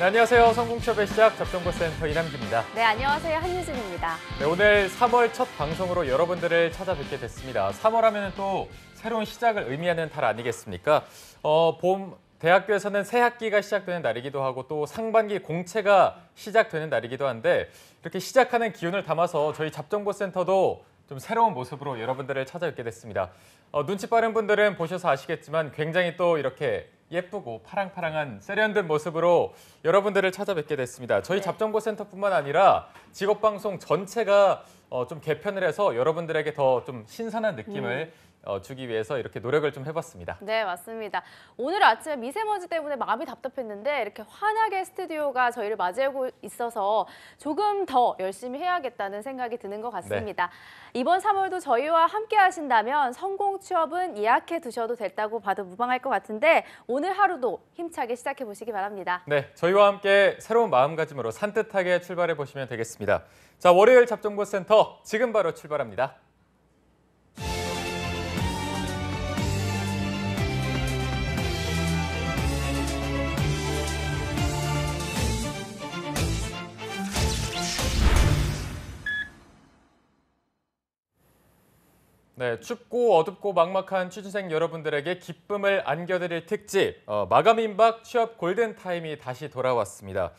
네, 안녕하세요. 성공취업의 시작 접정보센터 이남기입니다. 네, 안녕하세요. 한유진입니다. 네, 오늘 3월 첫 방송으로 여러분들을 찾아뵙게 됐습니다. 3월 하면 또 새로운 시작을 의미하는 달 아니겠습니까? 대학교에서는 새 학기가 시작되는 날이기도 하고 또 상반기 공채가 시작되는 날이기도 한데 이렇게 시작하는 기운을 담아서 저희 잡정보센터도 좀 새로운 모습으로 여러분들을 찾아뵙게 됐습니다. 눈치 빠른 분들은 보셔서 아시겠지만 굉장히 또 이렇게 예쁘고 파랑파랑한 세련된 모습으로 여러분들을 찾아뵙게 됐습니다. 저희 잡정보센터뿐만 아니라 직업방송 전체가 좀 개편을 해서 여러분들에게 더 좀 신선한 느낌을 주기 위해서 이렇게 노력을 좀 해봤습니다. 네, 맞습니다. 오늘 아침에 미세먼지 때문에 마음이 답답했는데 이렇게 환하게 스튜디오가 저희를 맞이하고 있어서 조금 더 열심히 해야겠다는 생각이 드는 것 같습니다. 네. 이번 3월도 저희와 함께 하신다면 성공 취업은 예약해 두셔도 됐다고 봐도 무방할 것 같은데 오늘 하루도 힘차게 시작해 보시기 바랍니다. 네, 저희와 함께 새로운 마음가짐으로 산뜻하게 출발해 보시면 되겠습니다. 자, 월요일 잡정보센터 지금 바로 출발합니다. 네, 춥고 어둡고 막막한 취준생 여러분들에게 기쁨을 안겨드릴 특집 마감 임박 취업 골든타임이 다시 돌아왔습니다.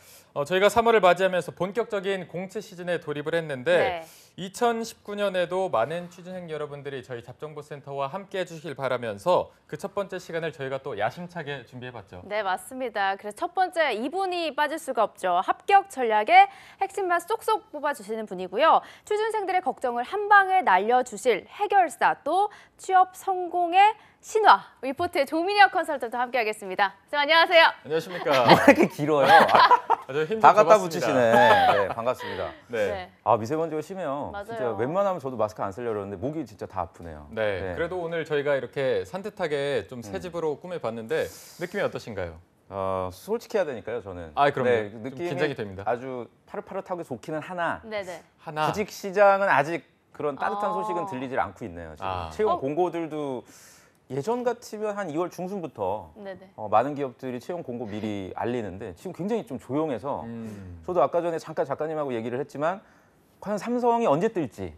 저희가 3월을 맞이하면서 본격적인 공채 시즌에 돌입을 했는데 2019년에도 많은 취준생 여러분들이 저희 잡정보센터와 함께 해주시길 바라면서 그 첫 번째 시간을 저희가 또 야심차게 준비해봤죠. 네, 맞습니다. 그래서 첫 번째 이분이 빠질 수가 없죠. 합격 전략의 핵심만 쏙쏙 뽑아주시는 분이고요. 취준생들의 걱정을 한 방에 날려주실 해결사 또 취업 성공의 신화 리포트의 조민혁 컨설턴트 함께하겠습니다. 선생님 안녕하세요. 안녕하십니까. 왜 이렇게 길어요? 다 갖다 붙이시네. 네, 반갑습니다. 네. 아, 미세먼지가 심해요. 맞아요. 진짜 웬만하면 저도 마스크 안 쓰려고 그러는데 목이 진짜 다 아프네요. 네. 그래도 오늘 저희가 이렇게 산뜻하게 좀 새 집으로 꾸며봤는데 느낌이 어떠신가요? 솔직히 해야 되니까요, 저는. 그럼요. 네, 좀 느낌이 긴장이 됩니다. 아주 파릇파릇하고 좋기는 하나. 네네. 구직 시장은 아직 그런 따뜻한 아. 소식은 들리질 않고 있네요. 지금. 아. 채용 공고들도 예전 같으면 한 2월 중순부터 네네. 많은 기업들이 채용 공고 미리 알리는데 지금 굉장히 좀 조용해서 저도 아까 전에 잠깐 작가님하고 얘기를 했지만 과연 삼성이 언제 뜰지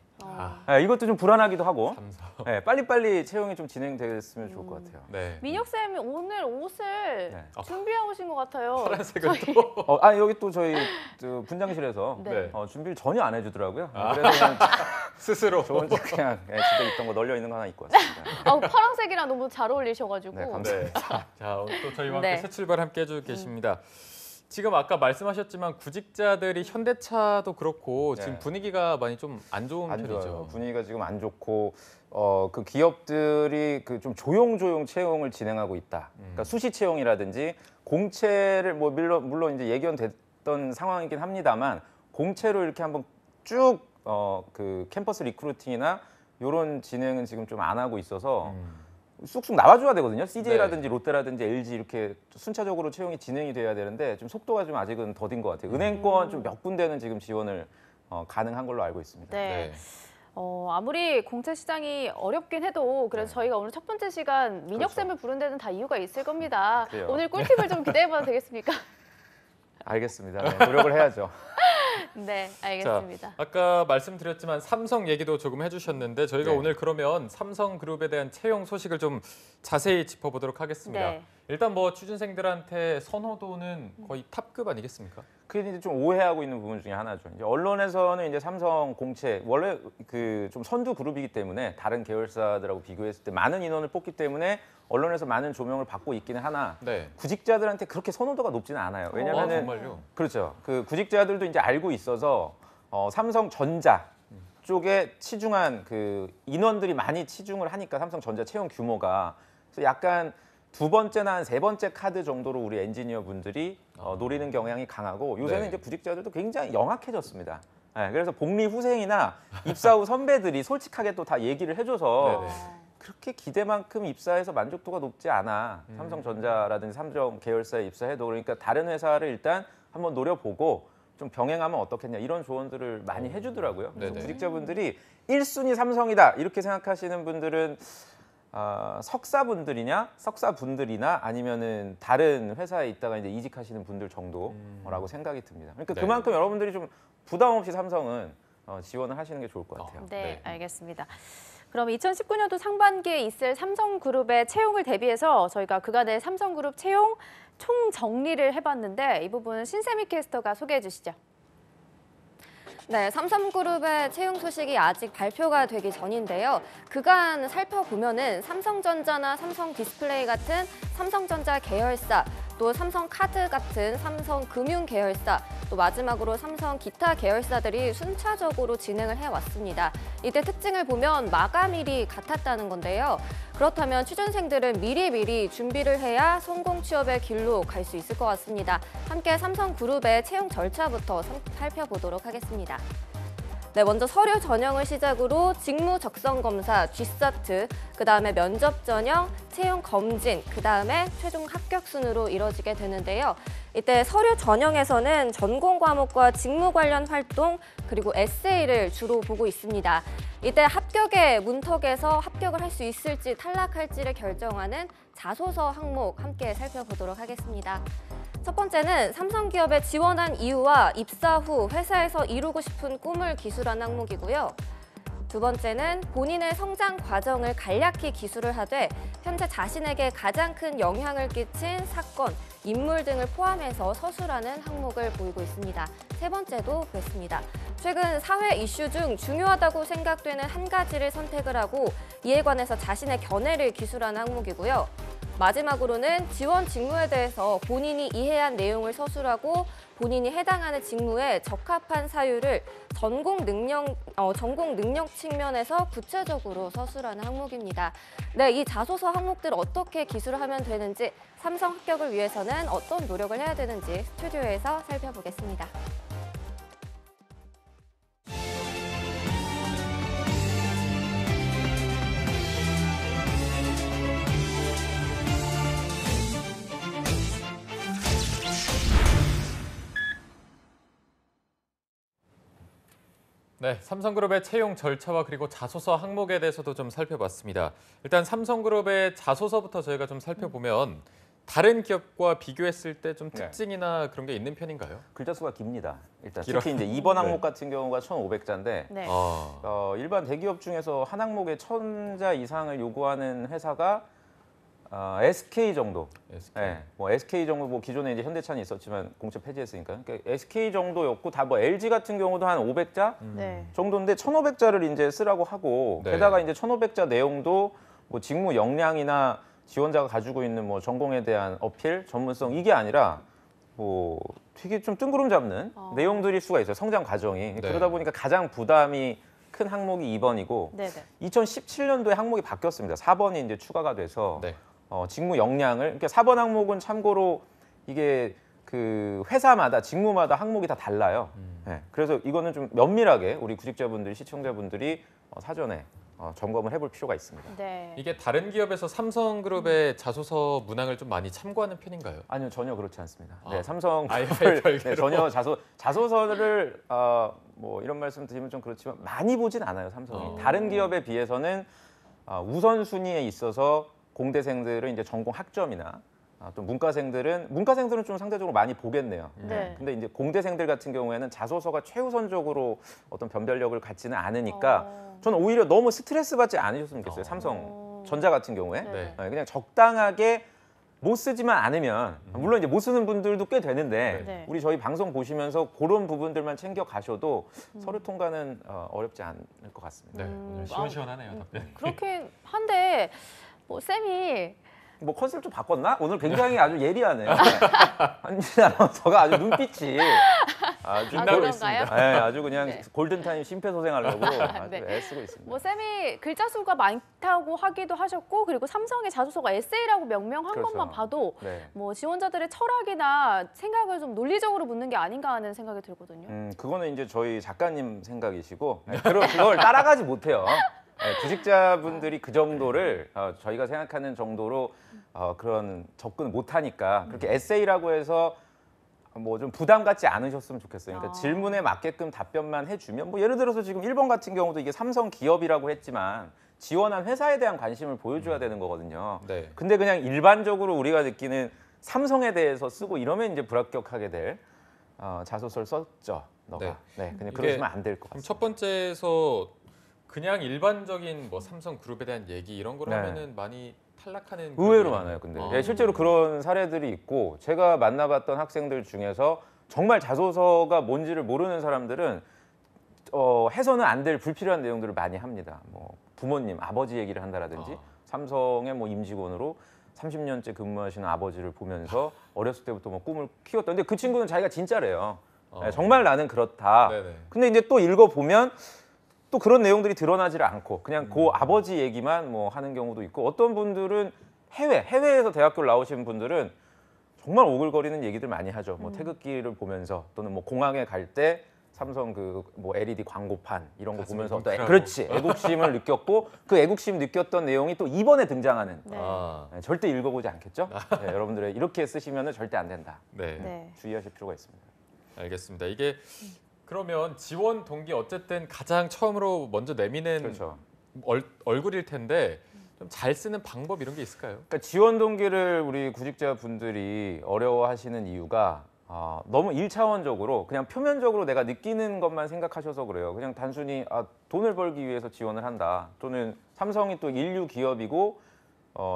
이것도 좀 불안하기도 하고 삼성. 빨리빨리 채용이 좀 진행됐으면 좋을 것 같아요. 네. 민혁 쌤이 오늘 옷을 준비해 오신 것 같아요. 파란색을 또. 여기 또 저희 분장실에서 네. 준비를 전혀 안 해주더라고요. 그래서 그냥 스스로. 저 혼자 그냥 집에 있던 거 널려 있는 거 하나 입고 왔습니다. 파란색이랑 너무 잘 어울리셔가지고. 네, 감사합니다. 자, 오늘 또 저희와 함께 네. 새 출발 함께 해주고 계십니다. 지금 아까 말씀하셨지만 구직자들이 현대차도 그렇고 지금 분위기가 많이 좀 안 좋은 편이죠. 좋아요. 분위기가 지금 안 좋고 그 기업들이 그 좀 조용조용 채용을 진행하고 있다. 그러니까 수시 채용이라든지 공채를 물론 이제 예견됐던 상황이긴 합니다만 공채로 이렇게 한번 쭉 그 캠퍼스 리크루팅이나 이런 진행은 지금 좀 안 하고 있어서 쑥쑥 나와줘야 되거든요. CJ라든지 롯데라든지 LG 이렇게 순차적으로 채용이 진행이 돼야 되는데 좀 속도가 좀 아직은 더딘 것 같아요. 은행권 좀 몇 군데는 지금 지원을 가능한 걸로 알고 있습니다. 네. 아무리 공채 시장이 어렵긴 해도 그래서 저희가 오늘 첫 번째 시간 민혁 쌤을 부른 데는 다 이유가 있을 겁니다. 그래요. 오늘 꿀팁을 좀 기대해봐도 되겠습니까? 알겠습니다. 네, 노력을 해야죠. 네, 알겠습니다. 자, 아까 말씀드렸지만 삼성 얘기도 조금 해주셨는데 저희가 네. 오늘 그러면 삼성그룹에 대한 채용 소식을 좀 자세히 짚어보도록 하겠습니다. 네. 일단 뭐 취준생들한테 선호도는 거의 탑급 아니겠습니까? 그게 이제 좀 오해하고 있는 부분 중에 하나죠. 이제 언론에서는 이제 삼성 공채 원래 그 좀 선두 그룹이기 때문에 다른 계열사들하고 비교했을 때 많은 인원을 뽑기 때문에 언론에서 많은 조명을 받고 있기는 하나 구직자들한테 그렇게 선호도가 높지는 않아요. 왜냐면은 정말요? 그렇죠. 그 구직자들도 이제 알고 있어서 삼성전자 쪽에 치중한 그 인원들이 많이 치중을 하니까 삼성전자 채용 규모가 그래서 약간 두 번째나 한 세 번째 카드 정도로 우리 엔지니어 분들이 노리는 경향이 강하고 요새는 이제 구직자들도 굉장히 영악해졌습니다. 네, 그래서 복리 후생이나 입사 후 선배들이 솔직하게 또 다 얘기를 해줘서 그렇게 기대만큼 입사해서 만족도가 높지 않아. 삼성전자라든지 삼성 계열사에 입사해도 그러니까 다른 회사를 일단 한번 노려보고 좀 병행하면 어떻겠냐 이런 조언들을 많이 해주더라고요. 그래서 구직자분들이 1순위 삼성이다 이렇게 생각하시는 분들은 석사분들이나 아니면은 다른 회사에 있다가 이제 이직하시는 분들 정도라고 생각이 듭니다. 그러니까 네. 그만큼 여러분들이 좀 부담 없이 삼성은 지원을 하시는 게 좋을 것 같아요. 네, 네. 알겠습니다. 그럼 2019년도 상반기에 있을 삼성그룹의 채용을 대비해서 저희가 그간의 삼성그룹 채용 총 정리를 해봤는데 이 부분 신세미 캐스터가 소개해 주시죠. 네, 삼성그룹의 채용 소식이 아직 발표가 되기 전인데요. 그간 살펴보면은 삼성전자나 삼성디스플레이 같은 삼성전자 계열사, 또 삼성카드 같은 삼성금융 계열사, 또 마지막으로 삼성 기타 계열사들이 순차적으로 진행을 해왔습니다. 이때 특징을 보면 마감일이 같았다는 건데요. 그렇다면 취준생들은 미리미리 준비를 해야 성공 취업의 길로 갈 수 있을 것 같습니다. 함께 삼성그룹의 채용 절차부터 살펴보도록 하겠습니다. 네, 먼저 서류 전형을 시작으로 직무 적성 검사, G서트, 그다음에 면접 전형, 채용 검진, 그다음에 최종 합격 순으로 이뤄지게 되는데요. 이때 서류 전형에서는 전공 과목과 직무 관련 활동, 그리고 에세이를 주로 보고 있습니다. 이때 합격의 문턱에서 합격을 할 수 있을지 탈락할지를 결정하는 자소서 항목 함께 살펴보도록 하겠습니다. 첫 번째는 삼성기업에 지원한 이유와 입사 후 회사에서 이루고 싶은 꿈을 기술한 항목이고요. 두 번째는 본인의 성장 과정을 간략히 기술을 하되 현재 자신에게 가장 큰 영향을 끼친 사건, 인물 등을 포함해서 서술하는 항목을 보이고 있습니다. 세 번째도 그렇습니다. 최근 사회 이슈 중 중요하다고 생각되는 한 가지를 선택을 하고 이에 관해서 자신의 견해를 기술하는 항목이고요. 마지막으로는 지원 직무에 대해서 본인이 이해한 내용을 서술하고 본인이 해당하는 직무에 적합한 사유를 전공 능력 측면에서 구체적으로 서술하는 항목입니다. 네, 이 자소서 항목들 어떻게 기술을 하면 되는지, 삼성 합격을 위해서는 어떤 노력을 해야 되는지 스튜디오에서 살펴보겠습니다. 네, 삼성그룹의 채용 절차와 그리고 자소서 항목에 대해서도 좀 살펴봤습니다. 일단 삼성그룹의 자소서부터 저희가 좀 살펴보면 다른 기업과 비교했을 때 좀 특징이나 그런 게 있는 편인가요? 글자 수가 깁니다. 일단 길어요. 특히 이제 2번 항목 네. 같은 경우가 1,500자인데 네. 일반 대기업 중에서 한 항목에 1,000자 이상을 요구하는 회사가 SK 정도. SK. 네, 뭐 SK 정도, 뭐 기존에 이제 현대차는 있었지만 공채 폐지했으니까. 그러니까 SK 정도였고, 다 뭐 LG 같은 경우도 한 500자 네. 정도인데 1,500자를 이제 쓰라고 하고, 네. 게다가 이제 1,500자 내용도 뭐 직무 역량이나 지원자가 가지고 있는 뭐 전공에 대한 어필, 전문성 이게 아니라 뭐 되게 좀 뜬구름 잡는 내용들일 수가 있어요. 성장 과정이. 네. 그러다 보니까 가장 부담이 큰 항목이 2번이고, 네네. 2017년도에 항목이 바뀌었습니다. 4번이 이제 추가가 돼서 네. 직무 역량을, 그러니까 4번 항목은 참고로 이게 그 회사마다 직무마다 항목이 다 달라요. 네, 그래서 이거는 좀 면밀하게 우리 구직자분들이, 시청자분들이 사전에 점검을 해볼 필요가 있습니다. 네. 이게 다른 기업에서 삼성그룹의 자소서 문항을 좀 많이 참고하는 편인가요? 아니요, 전혀 그렇지 않습니다. 아. 네, 삼성 아예 그룹을 별개로? 전혀 자소서를 뭐 이런 말씀 드리면 좀 그렇지만 많이 보진 않아요, 삼성이. 다른 기업에 비해서는 우선순위에 있어서 공대생들은 이제 전공 학점이나 또 문과생들은 좀 상대적으로 많이 보겠네요. 네. 근데 이제 공대생들 같은 경우에는 자소서가 최우선적으로 어떤 변별력을 갖지는 않으니까 저는 오히려 너무 스트레스 받지 않으셨으면 좋겠어요. 삼성전자 같은 경우에. 네. 그냥 적당하게 못 쓰지만 않으면, 물론 이제 못 쓰는 분들도 꽤 되는데 네. 우리 저희 방송 보시면서 그런 부분들만 챙겨 가셔도 서류 통과는 어렵지 않을 것 같습니다. 네, 오늘 시원시원하네요, 답변. 그렇긴 한데 뭐 쌤이 뭐 컨셉 좀 바꿨나? 오늘 굉장히 아주 예리하네요. 한진 아나운서가 아주 눈빛이 아주 빛나고 그런가요? 있습니다. 네, 아주 그냥 네. 골든타임 심폐소생하려고 아주 네. 애쓰고 있습니다. 뭐 쌤이 글자 수가 많다고 하기도 하셨고, 그리고 삼성의 자소서가 에세이라고 명명한 그렇죠. 것만 봐도 네. 뭐 지원자들의 철학이나 생각을 좀 논리적으로 묻는 게 아닌가 하는 생각이 들거든요. 그거는 이제 저희 작가님 생각이시고 그걸 따라가지 못해요. 네, 구직자분들이 그 정도를 저희가 생각하는 정도로 그런 접근을 못하니까 그렇게 에세이라고 해서 뭐 좀 부담 갖지 않으셨으면 좋겠어요. 그러니까 질문에 맞게끔 답변만 해주면, 뭐 예를 들어서 지금 1번 같은 경우도 이게 삼성 기업이라고 했지만 지원한 회사에 대한 관심을 보여줘야 되는 거거든요. 네. 근데 그냥 일반적으로 우리가 느끼는 삼성에 대해서 쓰고 이러면 이제 불합격하게 될 자소서를 썼죠, 너가. 네, 근데 이게 그러시면 안 될 것 그럼 같습니다. 첫 번째에서 그냥 일반적인 뭐 삼성 그룹에 대한 얘기 이런 걸 네. 하면은 많이 탈락하는 의외로 그룹이 많아요. 근데 아. 예, 실제로 그런 사례들이 있고 제가 만나봤던 학생들 중에서 정말 자소서가 뭔지를 모르는 사람들은 해서는 안 될 불필요한 내용들을 많이 합니다. 뭐 부모님, 아버지 얘기를 한다라든지 삼성의 뭐 임직원으로 30년째 근무하시는 아버지를 보면서 어렸을 때부터 뭐 꿈을 키웠다. 근데 그 친구는 자기가 진짜래요. 예, 정말 나는 그렇다. 네네. 근데 이제 또 읽어보면 또 그런 내용들이 드러나지를 않고 그냥 그 아버지 얘기만 뭐 하는 경우도 있고 어떤 분들은 해외에서 대학교를 나오신 분들은 정말 오글거리는 얘기들 많이 하죠. 뭐 태극기를 보면서 또는 뭐 공항에 갈 때 삼성 그 뭐 LED 광고판 이런 거 가슴이 보면서 뭉클하고. 그렇지 애국심을 느꼈고 그 애국심 느꼈던 내용이 또 이번에 등장하는 네. 아, 절대 읽어보지 않겠죠? 네, 여러분들의 이렇게 쓰시면 절대 안 된다. 네. 네. 주의하실 필요가 있습니다. 알겠습니다. 이게 그러면 지원 동기 어쨌든 가장 처음으로 먼저 내미는 그렇죠. 얼굴일 텐데 좀 잘 쓰는 방법 이런 게 있을까요? 그러니까 지원 동기를 우리 구직자분들이 어려워하시는 이유가 너무 일차원적으로 그냥 표면적으로 내가 느끼는 것만 생각하셔서 그래요. 그냥 단순히 돈을 벌기 위해서 지원을 한다. 또는 삼성이 또 인류 기업이고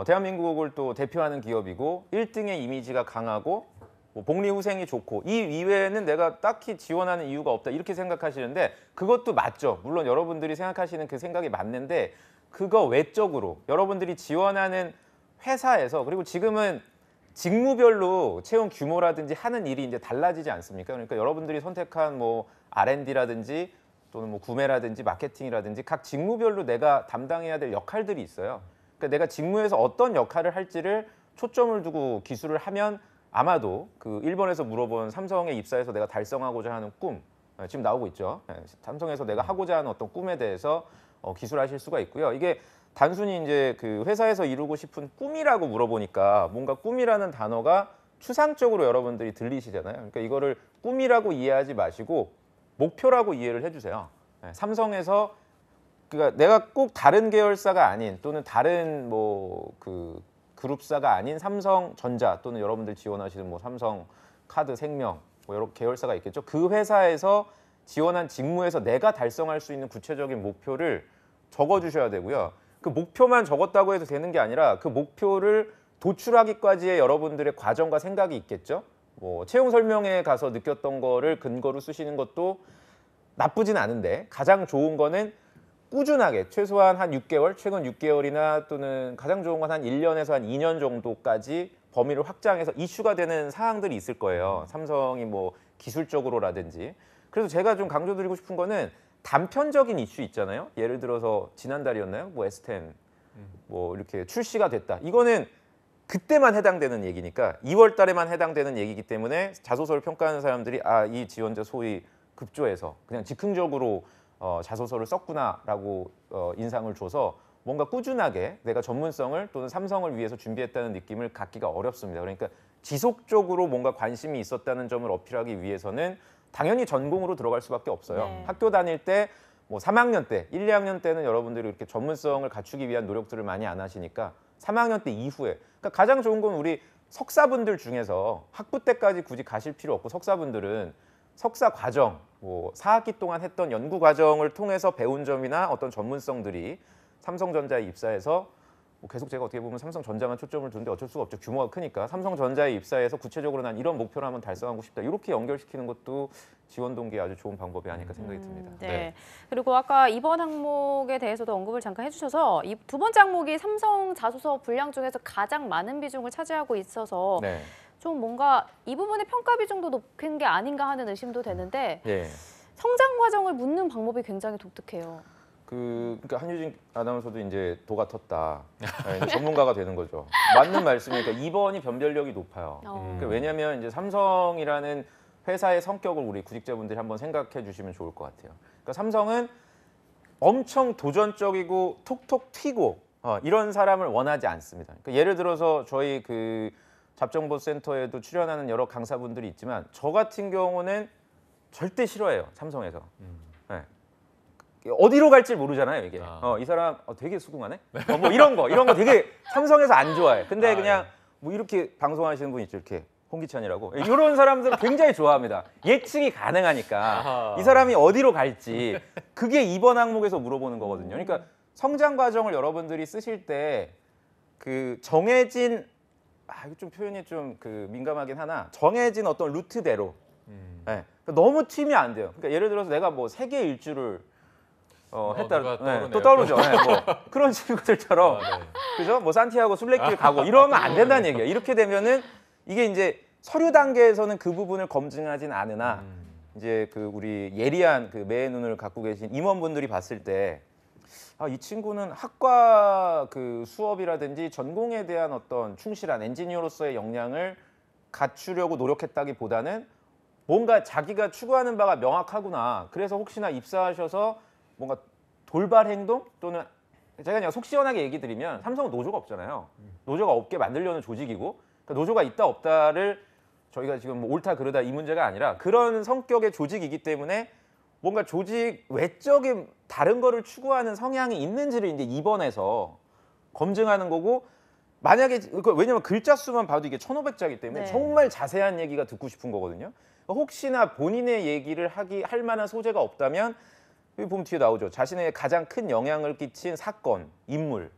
대한민국을 또 대표하는 기업이고 1등의 이미지가 강하고 뭐 복리 후생이 좋고 이 이외에는 내가 딱히 지원하는 이유가 없다 이렇게 생각하시는데 그것도 맞죠. 물론 여러분들이 생각하시는 그 생각이 맞는데 그거 외적으로 여러분들이 지원하는 회사에서 그리고 지금은 직무별로 채용 규모라든지 하는 일이 이제 달라지지 않습니까? 그러니까 여러분들이 선택한 뭐 R&D라든지 또는 뭐 구매라든지 마케팅이라든지 각 직무별로 내가 담당해야 될 역할들이 있어요. 그러니까 내가 직무에서 어떤 역할을 할지를 초점을 두고 기술을 하면 아마도 그 일본에서 물어본 삼성에 입사해서 내가 달성하고자 하는 꿈 지금 나오고 있죠. 삼성에서 내가 하고자 하는 어떤 꿈에 대해서 기술하실 수가 있고요. 이게 단순히 이제 그 회사에서 이루고 싶은 꿈이라고 물어보니까 뭔가 꿈이라는 단어가 추상적으로 여러분들이 들리시잖아요. 그러니까 이거를 꿈이라고 이해하지 마시고 목표라고 이해를 해주세요. 삼성에서 그러니까 내가 꼭 다른 계열사가 아닌 또는 다른 뭐 그 그룹사가 아닌 삼성전자 또는 여러분들 지원하시는 뭐 삼성 카드, 생명 뭐 여러 계열사가 있겠죠. 그 회사에서 지원한 직무에서 내가 달성할 수 있는 구체적인 목표를 적어주셔야 되고요. 그 목표만 적었다고 해도 되는 게 아니라 그 목표를 도출하기까지의 여러분들의 과정과 생각이 있겠죠. 뭐 채용 설명회에 가서 느꼈던 거를 근거로 쓰시는 것도 나쁘진 않은데 가장 좋은 거는 꾸준하게 최소한 한 6개월, 최근 6개월이나 또는 가장 좋은 건 한 1년에서 한 2년 정도까지 범위를 확장해서 이슈가 되는 사항들이 있을 거예요. 삼성이 뭐 기술적으로라든지. 그래서 제가 좀 강조드리고 싶은 거는 단편적인 이슈 있잖아요. 예를 들어서 지난달이었나요? 뭐 S10 뭐 이렇게 출시가 됐다. 이거는 그때만 해당되는 얘기니까 2월 달에만 해당되는 얘기이기 때문에 자소서를 평가하는 사람들이 이 지원자 소위 급조해서 그냥 즉흥적으로 자소서를 썼구나라고 인상을 줘서 뭔가 꾸준하게 내가 전문성을 또는 삼성을 위해서 준비했다는 느낌을 갖기가 어렵습니다. 그러니까 지속적으로 뭔가 관심이 있었다는 점을 어필하기 위해서는 당연히 전공으로 들어갈 수밖에 없어요. 네. 학교 다닐 때 뭐 3학년 때, 1, 2학년 때는 여러분들이 이렇게 전문성을 갖추기 위한 노력들을 많이 안 하시니까 3학년 때 이후에 그러니까 가장 좋은 건 우리 석사분들 중에서 학부 때까지 굳이 가실 필요 없고 석사분들은 석사 과정, 뭐 4학기 동안 했던 연구 과정을 통해서 배운 점이나 어떤 전문성들이 삼성전자에 입사해서 뭐 계속 제가 어떻게 보면 삼성전자만 초점을 두는데 어쩔 수가 없죠. 규모가 크니까 삼성전자에 입사해서 구체적으로 난 이런 목표를 한번 달성하고 싶다. 이렇게 연결시키는 것도 지원 동기에 아주 좋은 방법이 아닐까 생각이 듭니다. 네. 네. 그리고 아까 이번 항목에 대해서도 언급을 잠깐 해주셔서 이 두 번째 항목이 삼성 자소서 분량 중에서 가장 많은 비중을 차지하고 있어서 네. 좀 뭔가 이 부분의 평가 비중도 높은 게 아닌가 하는 의심도 되는데 예. 성장 과정을 묻는 방법이 굉장히 독특해요. 그러니까 한유진 아나운서도 이제 도가 텄다. 이제 전문가가 되는 거죠. 맞는 말씀이니까 2번이 변별력이 높아요. 그러니까 왜냐하면 이제 삼성이라는 회사의 성격을 우리 구직자분들이 한번 생각해 주시면 좋을 것 같아요. 그러니까 삼성은 엄청 도전적이고 톡톡 튀고 이런 사람을 원하지 않습니다. 그러니까 예를 들어서 저희 그 잡정보센터에도 출연하는 여러 강사분들이 있지만 저 같은 경우는 절대 싫어해요. 삼성에서. 네. 어디로 갈지 모르잖아요 이게. 아. 이 사람 되게 수긍하네. 뭐 이런 거 되게 삼성에서 안 좋아해. 근데 아, 그냥 예. 뭐 이렇게 방송하시는 분 있죠 이렇게. 홍기찬이라고 이런 사람들 굉장히 좋아합니다. 예측이 가능하니까 아하. 이 사람이 어디로 갈지 그게 이번 항목에서 물어보는 거거든요. 그러니까 성장 과정을 여러분들이 쓰실 때 그 정해진 이거 좀 표현이 좀 그 민감하긴 하나 정해진 어떤 루트대로 네. 너무 튀면 안 돼요. 그러니까 예를 들어서 내가 뭐 세계 일주를 했다 누가 떠오르네요. 또 떠오르죠. 네, 뭐 그런 친구들처럼 아, 네. 그죠? 뭐 산티아고 순례길 가고 이러면 안 된다는 얘기예요. 이렇게 되면은 이게 이제 서류 단계에서는 그 부분을 검증하진 않으나 이제 그 우리 예리한 그 매의 눈을 갖고 계신 임원분들이 봤을 때 이 친구는 학과 그 수업이라든지 전공에 대한 어떤 충실한 엔지니어로서의 역량을 갖추려고 노력했다기보다는 뭔가 자기가 추구하는 바가 명확하구나. 그래서 혹시나 입사하셔서 뭔가 돌발 행동 또는 제가 그냥 속 시원하게 얘기 드리면 삼성은 노조가 없잖아요. 노조가 없게 만들려는 조직이고 그러니까 노조가 있다 없다를 저희가 지금 뭐 옳다 그르다 이 문제가 아니라 그런 성격의 조직이기 때문에 뭔가 조직 외적인 다른 거를 추구하는 성향이 있는지를 이제 입원해서 검증하는 거고 만약에 왜냐면 글자 수만 봐도 이게 1,500자이기 때문에 네. 정말 자세한 얘기가 듣고 싶은 거거든요. 혹시나 본인의 얘기를 할 만한 소재가 없다면 여기 보면 뒤에 나오죠. 자신의 가장 큰 영향을 끼친 사건, 인물.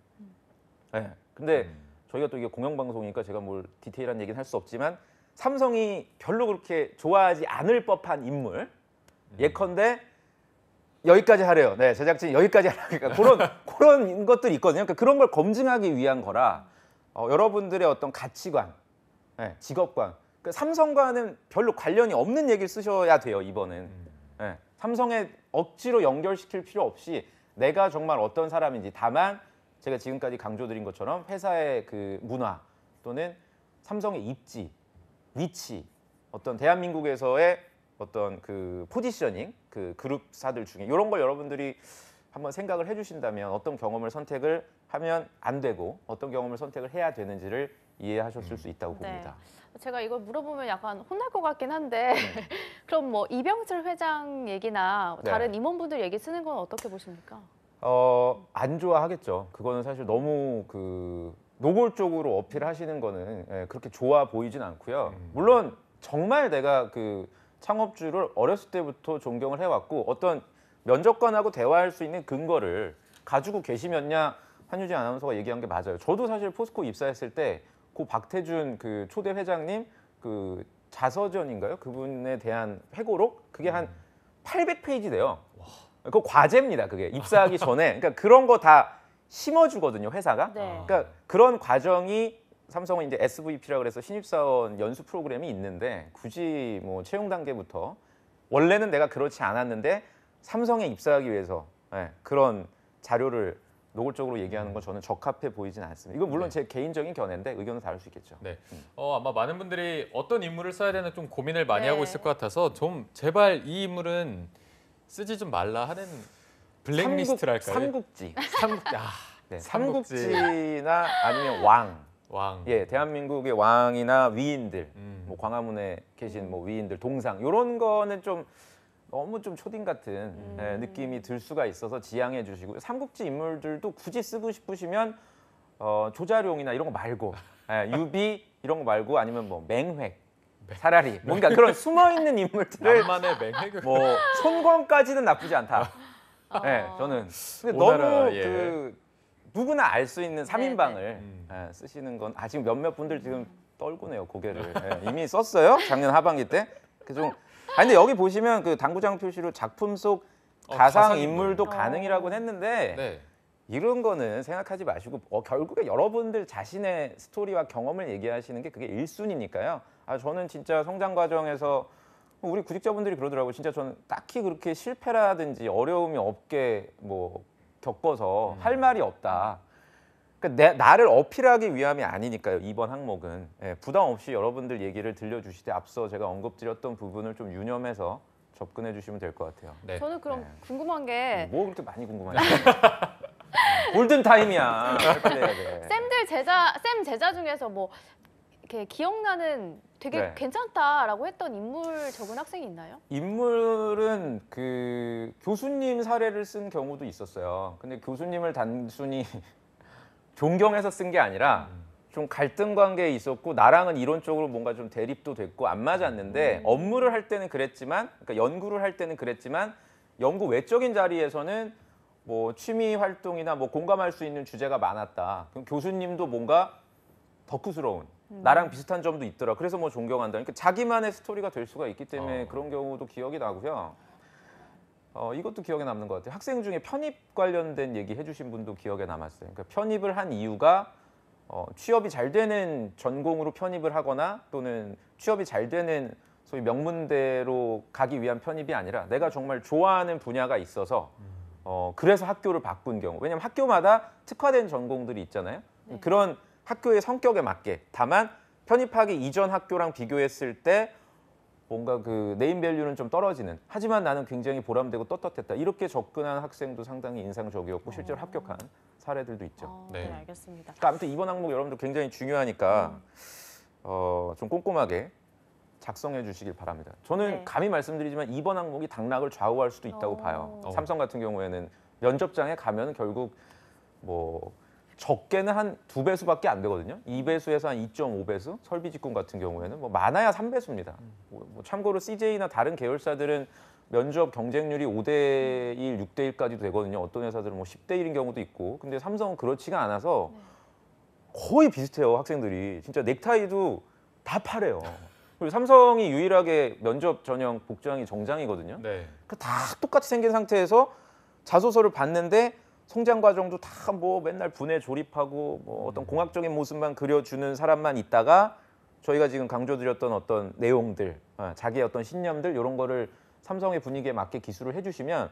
네. 근데 저희가 또 이게 공영방송이니까 제가 뭘 디테일한 얘기는 할 수 없지만 삼성이 별로 그렇게 좋아하지 않을 법한 인물. 예컨대 여기까지 하래요. 네, 제작진이 여기까지 하라니까 그런 것들이 있거든요. 그러니까 그런 걸 검증하기 위한 거라 여러분들의 어떤 가치관, 네, 직업관, 그러니까 삼성과는 별로 관련이 없는 얘기를 쓰셔야 돼요. 이번은 네, 삼성에 억지로 연결시킬 필요 없이 내가 정말 어떤 사람인지 다만 제가 지금까지 강조드린 것처럼 회사의 그 문화 또는 삼성의 입지, 위치, 어떤 대한민국에서의 어떤 그 포지셔닝, 그 그룹사들 중에 이런 걸 여러분들이 한번 생각을 해주신다면 어떤 경험을 선택을 하면 안 되고 어떤 경험을 선택을 해야 되는지를 이해하셨을 수 있다고 네. 봅니다. 제가 이걸 물어보면 약간 혼날 것 같긴 한데 그럼 뭐 이병철 회장 얘기나 네. 다른 임원분들 얘기 쓰는 건 어떻게 보십니까? 안 좋아하겠죠. 그거는 사실 너무 그 노골적으로 어필하시는 거는 그렇게 좋아 보이진 않고요. 물론 정말 내가 그 창업주를 어렸을 때부터 존경을 해왔고 어떤 면접관하고 대화할 수 있는 근거를 가지고 계시면야 한유진 아나운서가 얘기한 게 맞아요. 저도 사실 포스코 입사했을 때 고 박태준 그 초대 회장님 그 자서전인가요? 그분에 대한 회고록 그게 한 800페이지 돼요. 그거 과제입니다. 그게 입사하기 전에 그러니까 그런 거 다 심어주거든요. 회사가. 네. 그러니까 그런 과정이 삼성은 이제 SVP라고 그래서 신입사원 연수 프로그램이 있는데 굳이 뭐 채용 단계부터 원래는 내가 그렇지 않았는데 삼성에 입사하기 위해서 그런 자료를 노골적으로 얘기하는 건 저는 적합해 보이진 않습니다. 이건 물론 제 개인적인 견해인데 의견은 다를 수 있겠죠. 네. 아마 많은 분들이 어떤 인물을 써야 되나 좀 고민을 많이 네. 하고 있을 것 같아서 좀 제발 이 인물은 쓰지 좀 말라 하는 블랙리스트랄까요? 삼국지. 네, 삼국지. 삼국지나 아니면 왕. 왕. 예, 대한민국의 왕이나 위인들, 음. 뭐 광화문에 계신 뭐 위인들, 동상 이런 거는 좀 너무 좀 초딩 같은 느낌이 들 수가 있어서 지양해 주시고 삼국지 인물들도 굳이 쓰고 싶으시면 조자룡이나 이런 거 말고 유비 이런 거 말고 아니면 뭐 맹획 차라리 뭔가 그런 숨어 있는 인물들을 만만의 맹획을. 뭐 손권까지는 나쁘지 않다. 네, 저는 근데 오나라, 너무 예. 그 누구나 알 수 있는 3인방을 네. 쓰시는 건 지금 몇몇 분들 지금 떨구네요 고개를. 이미 썼어요 작년 하반기 때. 좀 근데 여기 보시면 그 당구장 표시로 작품 속 가상 인물도 가능이라고는 했는데 네. 이런 거는 생각하지 마시고 결국에 여러분들 자신의 스토리와 경험을 얘기하시는 게 그게 1순위니까요. 저는 진짜 성장 과정에서 우리 구직자분들이 그러더라고요. 진짜 저는 딱히 그렇게 실패라든지 어려움이 없게 뭐 겪어서 할 말이 없다. 그러니까 나를 어필하기 위함이 아니니까요. 이번 항목은 부담 없이 여러분들 얘기를 들려주시되 앞서 제가 언급드렸던 부분을 좀 유념해서 접근해 주시면 될 것 같아요. 네. 저는 그럼 네. 궁금한 게 뭐 그렇게 많이 궁금하냐? 골든 타임이야. 빨리 해야 돼. 쌤 제자 중에서 뭐 이렇게 기억나는 되게 네. 괜찮다라고 했던 인물 적은 학생이 있나요? 인물은 그 교수님 사례를 쓴 경우도 있었어요. 근데 교수님을 단순히 존경해서 쓴 게 아니라 좀 갈등 관계에 있었고 나랑은 이론적으로 뭔가 좀 대립도 됐고 안 맞았는데 업무를 할 때는 그랬지만, 그러니까 연구를 할 때는 그랬지만 연구 외적인 자리에서는 뭐 취미 활동이나 뭐 공감할 수 있는 주제가 많았다. 그럼 교수님도 뭔가 덕후스러운 나랑 비슷한 점도 있더라. 그래서 뭐 존경한다. 그러니까 자기만의 스토리가 될 수가 있기 때문에 그런 경우도 기억이 나고요. 이것도 기억에 남는 것 같아요. 학생 중에 편입 관련된 얘기 해주신 분도 기억에 남았어요. 그러니까 편입을 한 이유가 취업이 잘 되는 전공으로 편입을 하거나 또는 취업이 잘 되는 소위 명문대로 가기 위한 편입이 아니라 내가 정말 좋아하는 분야가 있어서 그래서 학교를 바꾼 경우. 왜냐하면 학교마다 특화된 전공들이 있잖아요. 네. 그런 학교의 성격에 맞게. 다만 편입하기 이전 학교랑 비교했을 때 뭔가 그 네임밸류는 좀 떨어지는. 하지만 나는 굉장히 보람되고 떳떳했다. 이렇게 접근한 학생도 상당히 인상적이었고 실제로 합격한 사례들도 있죠. 네, 네. 알겠습니다. 그러니까 아무튼 이번 항목 여러분들 굉장히 중요하니까 좀 꼼꼼하게 작성해 주시길 바랍니다. 저는 네. 감히 말씀드리지만 이번 항목이 당락을 좌우할 수도 있다고 봐요. 삼성 같은 경우에는 면접장에 가면 결국 뭐 적게는 한 2배수밖에 안 되거든요. 2배수에서 한 2.5배수, 설비직군 같은 경우에는 뭐 많아야 3배수입니다. 뭐 참고로 CJ나 다른 계열사들은 면접 경쟁률이 5대1, 6대1까지도 되거든요. 어떤 회사들은 뭐 10대1인 경우도 있고. 근데 삼성은 그렇지가 않아서 거의 비슷해요, 학생들이. 진짜 넥타이도 다 파래요. 그리고 삼성이 유일하게 면접 전형 복장이 정장이거든요. 네. 다 똑같이 생긴 상태에서 자소서를 봤는데 성장 과정도 다 뭐 맨날 분해 조립하고 뭐 어떤 공학적인 모습만 그려주는 사람만 있다가 저희가 지금 강조드렸던 어떤 내용들, 자기의 어떤 신념들 이런 거를 삼성의 분위기에 맞게 기술을 해주시면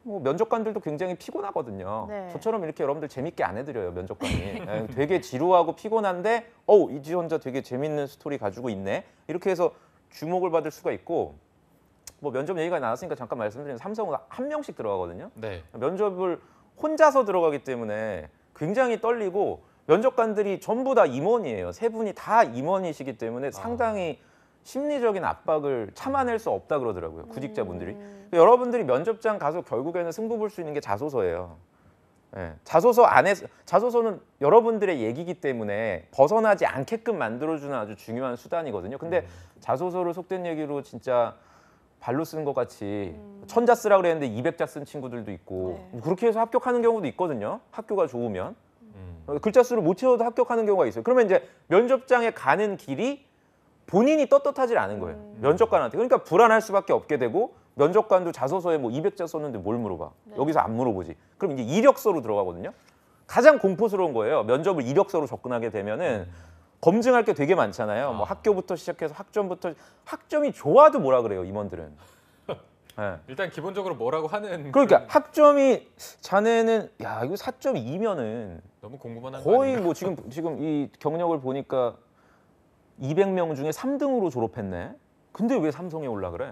뭐 면접관들도 굉장히 피곤하거든요. 네. 저처럼 이렇게 여러분들 재밌게 안 해드려요, 면접관이. 되게 지루하고 피곤한데 이 지원자 되게 재밌는 스토리 가지고 있네. 이렇게 해서 주목을 받을 수가 있고 뭐 면접 얘기가 나왔으니까 잠깐 말씀드리면 삼성은 한 명씩 들어가거든요. 네. 면접을 혼자서 들어가기 때문에 굉장히 떨리고 면접관들이 전부 다 임원이에요. 세 분이 다 임원이시기 때문에 상당히 심리적인 압박을 참아낼 수 없다 그러더라고요. 구직자분들이. 여러분들이 면접장 가서 결국에는 승부 볼 수 있는 게 자소서예요. 예, 자소서는 여러분들의 얘기이기 때문에 벗어나지 않게끔 만들어주는 아주 중요한 수단이거든요. 근데 자소서를 속된 얘기로 진짜 발로 쓰는 것 같이 1000자 쓰라 그랬는데 200자 쓴 친구들도 있고 그렇게 해서 합격하는 경우도 있거든요. 학교가 좋으면. 글자 수를 못 채워도 합격하는 경우가 있어요. 그러면 이제 면접장에 가는 길이 본인이 떳떳하지 않은 거예요. 면접관한테. 그러니까 불안할 수밖에 없게 되고 면접관도 자소서에 뭐 200자 썼는데 뭘 물어봐. 여기서 안 물어보지. 그럼 이제 이력서로 들어가거든요. 가장 공포스러운 거예요. 면접을 이력서로 접근하게 되면은 검증할 게 되게 많잖아요. 뭐 학교부터 시작해서 학점이 좋아도 뭐라 그래요, 임원들은. 네. 일단 기본적으로 뭐라고 하는 그러니까 학점이 자네는 야 이거 4.2면은 너무 공부만 한 거 거의 아닌가? 뭐 지금 이 경력을 보니까 200명 중에 3등으로 졸업했네. 근데 왜 삼성에 올라 그래?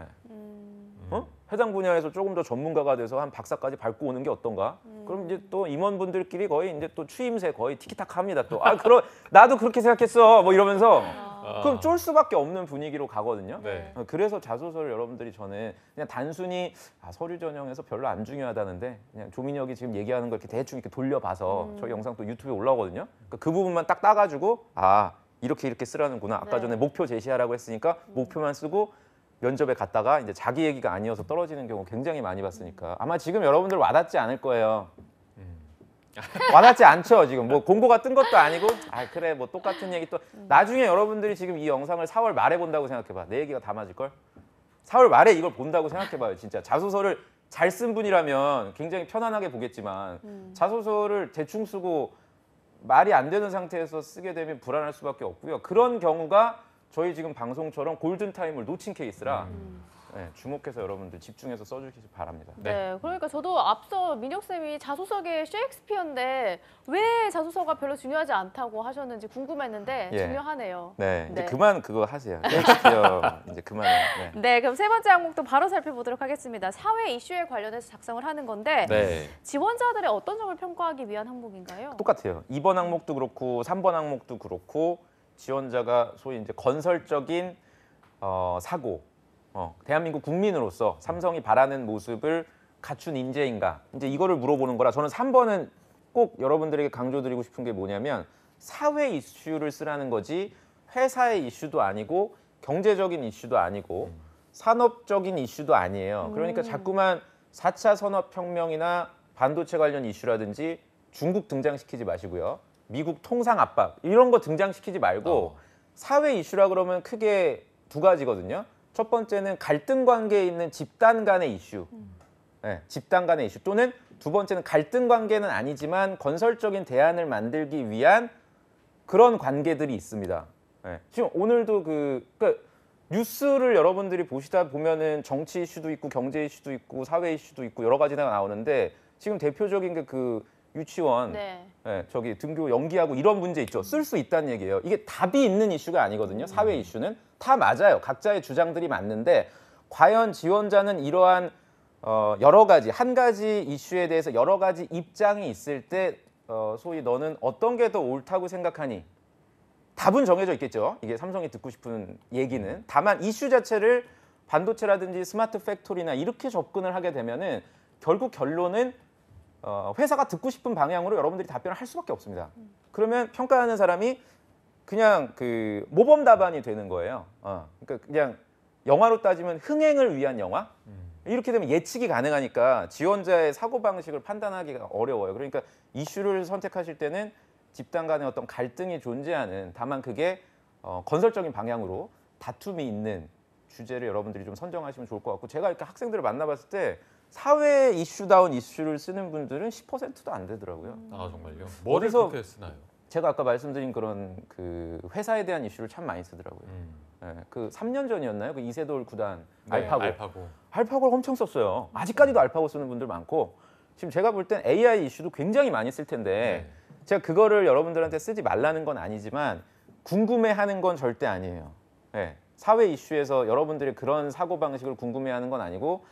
해당 분야에서 조금 더 전문가가 돼서 한 박사까지 밟고 오는 게 어떤가? 그럼 이제 또 임원분들끼리 거의 이제 또 취임새 거의 티키타카합니다. 또 그럼 나도 그렇게 생각했어. 뭐 이러면서 그럼 쫄 수밖에 없는 분위기로 가거든요. 네. 그래서 자소서를 여러분들이 저는 그냥 단순히 서류 전형에서 별로 안 중요하다는데 그냥 조민혁이 지금 얘기하는 걸 이렇게 대충 이렇게 돌려봐서 저희 영상 또 유튜브에 올라오거든요. 그러니까 그 부분만 딱 따가지고 이렇게 쓰라는구나. 아까 전에 목표 제시하라고 했으니까 목표만 쓰고 면접에 갔다가 이제 자기 얘기가 아니어서 떨어지는 경우 굉장히 많이 봤으니까 아마 지금 여러분들 와닿지 않을 거예요. 와닿지 않죠 지금 뭐 공고가 뜬 것도 아니고 그래 뭐 똑같은 얘기 또 나중에 여러분들이 지금 이 영상을 4월 말에 본다고 생각해봐. 내 얘기가 다 맞을 걸. 4월 말에 이걸 본다고 생각해봐요. 진짜 자소서를 잘 쓴 분이라면 굉장히 편안하게 보겠지만 자소서를 대충 쓰고 말이 안 되는 상태에서 쓰게 되면 불안할 수밖에 없고요. 그런 경우가 저희 지금 방송처럼 골든타임을 놓친 케이스라 주목해서 여러분들 집중해서 써주시기 바랍니다. 네, 그러니까 저도 앞서 민혁 쌤이 자소서계 셰익스피어인데 왜 자소서가 별로 중요하지 않다고 하셨는지 궁금했는데 중요하네요. 네, 이제 네. 그만 그거 하세요. 셰익스피어 이제 그만해요. 네, 그럼 세 번째 항목도 바로 살펴보도록 하겠습니다. 사회 이슈에 관련해서 작성을 하는 건데 네. 지원자들의 어떤 점을 평가하기 위한 항목인가요? 똑같아요. 2번 항목도 그렇고 3번 항목도 그렇고 지원자가 소위 이제 건설적인 사고, 대한민국 국민으로서 삼성이 바라는 모습을 갖춘 인재인가? 이제 이거를 물어보는 거라 저는 3번은 꼭 여러분들에게 강조드리고 싶은 게 뭐냐면 사회 이슈를 쓰라는 거지 회사의 이슈도 아니고 경제적인 이슈도 아니고 산업적인 이슈도 아니에요. 그러니까 자꾸만 4차 산업혁명이나 반도체 관련 이슈라든지 중국 등장시키지 마시고요. 미국 통상 압박 이런 거 등장시키지 말고 사회 이슈라 그러면 크게 두 가지거든요. 첫 번째는 갈등 관계에 있는 집단 간의 이슈. 네, 집단 간의 이슈 또는 두 번째는 갈등 관계는 아니지만 건설적인 대안을 만들기 위한 그런 관계들이 있습니다. 네, 지금 오늘도 그러니까 뉴스를 여러분들이 보시다 보면은 정치 이슈도 있고 경제 이슈도 있고 사회 이슈도 있고 여러 가지가 나오는데 지금 대표적인 게 그 유치원 네. 저기 등교 연기하고 이런 문제 있죠. 쓸 수 있다는 얘기예요. 이게 답이 있는 이슈가 아니거든요. 사회 이슈는 다 맞아요. 각자의 주장들이 맞는데 과연 지원자는 이러한 여러 가지 한 가지 이슈에 대해서 여러 가지 입장이 있을 때 소위 너는 어떤 게 더 옳다고 생각하니? 답은 정해져 있겠죠. 이게 삼성이 듣고 싶은 얘기는. 다만 이슈 자체를 반도체라든지 스마트 팩토리나 이렇게 접근을 하게 되면은 결국 결론은 회사가 듣고 싶은 방향으로 여러분들이 답변을 할 수밖에 없습니다. 그러면 평가하는 사람이 그냥 그 모범 답안이 되는 거예요. 그러니까 그냥 영화로 따지면 흥행을 위한 영화? 이렇게 되면 예측이 가능하니까 지원자의 사고방식을 판단하기가 어려워요. 그러니까 이슈를 선택하실 때는 집단 간의 어떤 갈등이 존재하는 다만 그게 건설적인 방향으로 다툼이 있는 주제를 여러분들이 좀 선정하시면 좋을 것 같고 제가 이렇게 학생들을 만나봤을 때 사회 이슈다운 이슈를 쓰는 분들은 10%도 안 되더라고요. 아 정말요? 뭐를 어디서 그렇게 쓰나요? 제가 아까 말씀드린 그런 그 회사에 대한 이슈를 참 많이 쓰더라고요. 네, 그 3년 전이었나요? 그 이세돌 구단 알파고. 알파고를 엄청 썼어요. 아직까지도 알파고 쓰는 분들 많고 지금 제가 볼 땐 AI 이슈도 굉장히 많이 쓸 텐데 제가 그거를 여러분들한테 쓰지 말라는 건 아니지만 궁금해하는 건 절대 아니에요. 네, 사회 이슈에서 여러분들이 그런 사고방식을 궁금해하는 건 아니고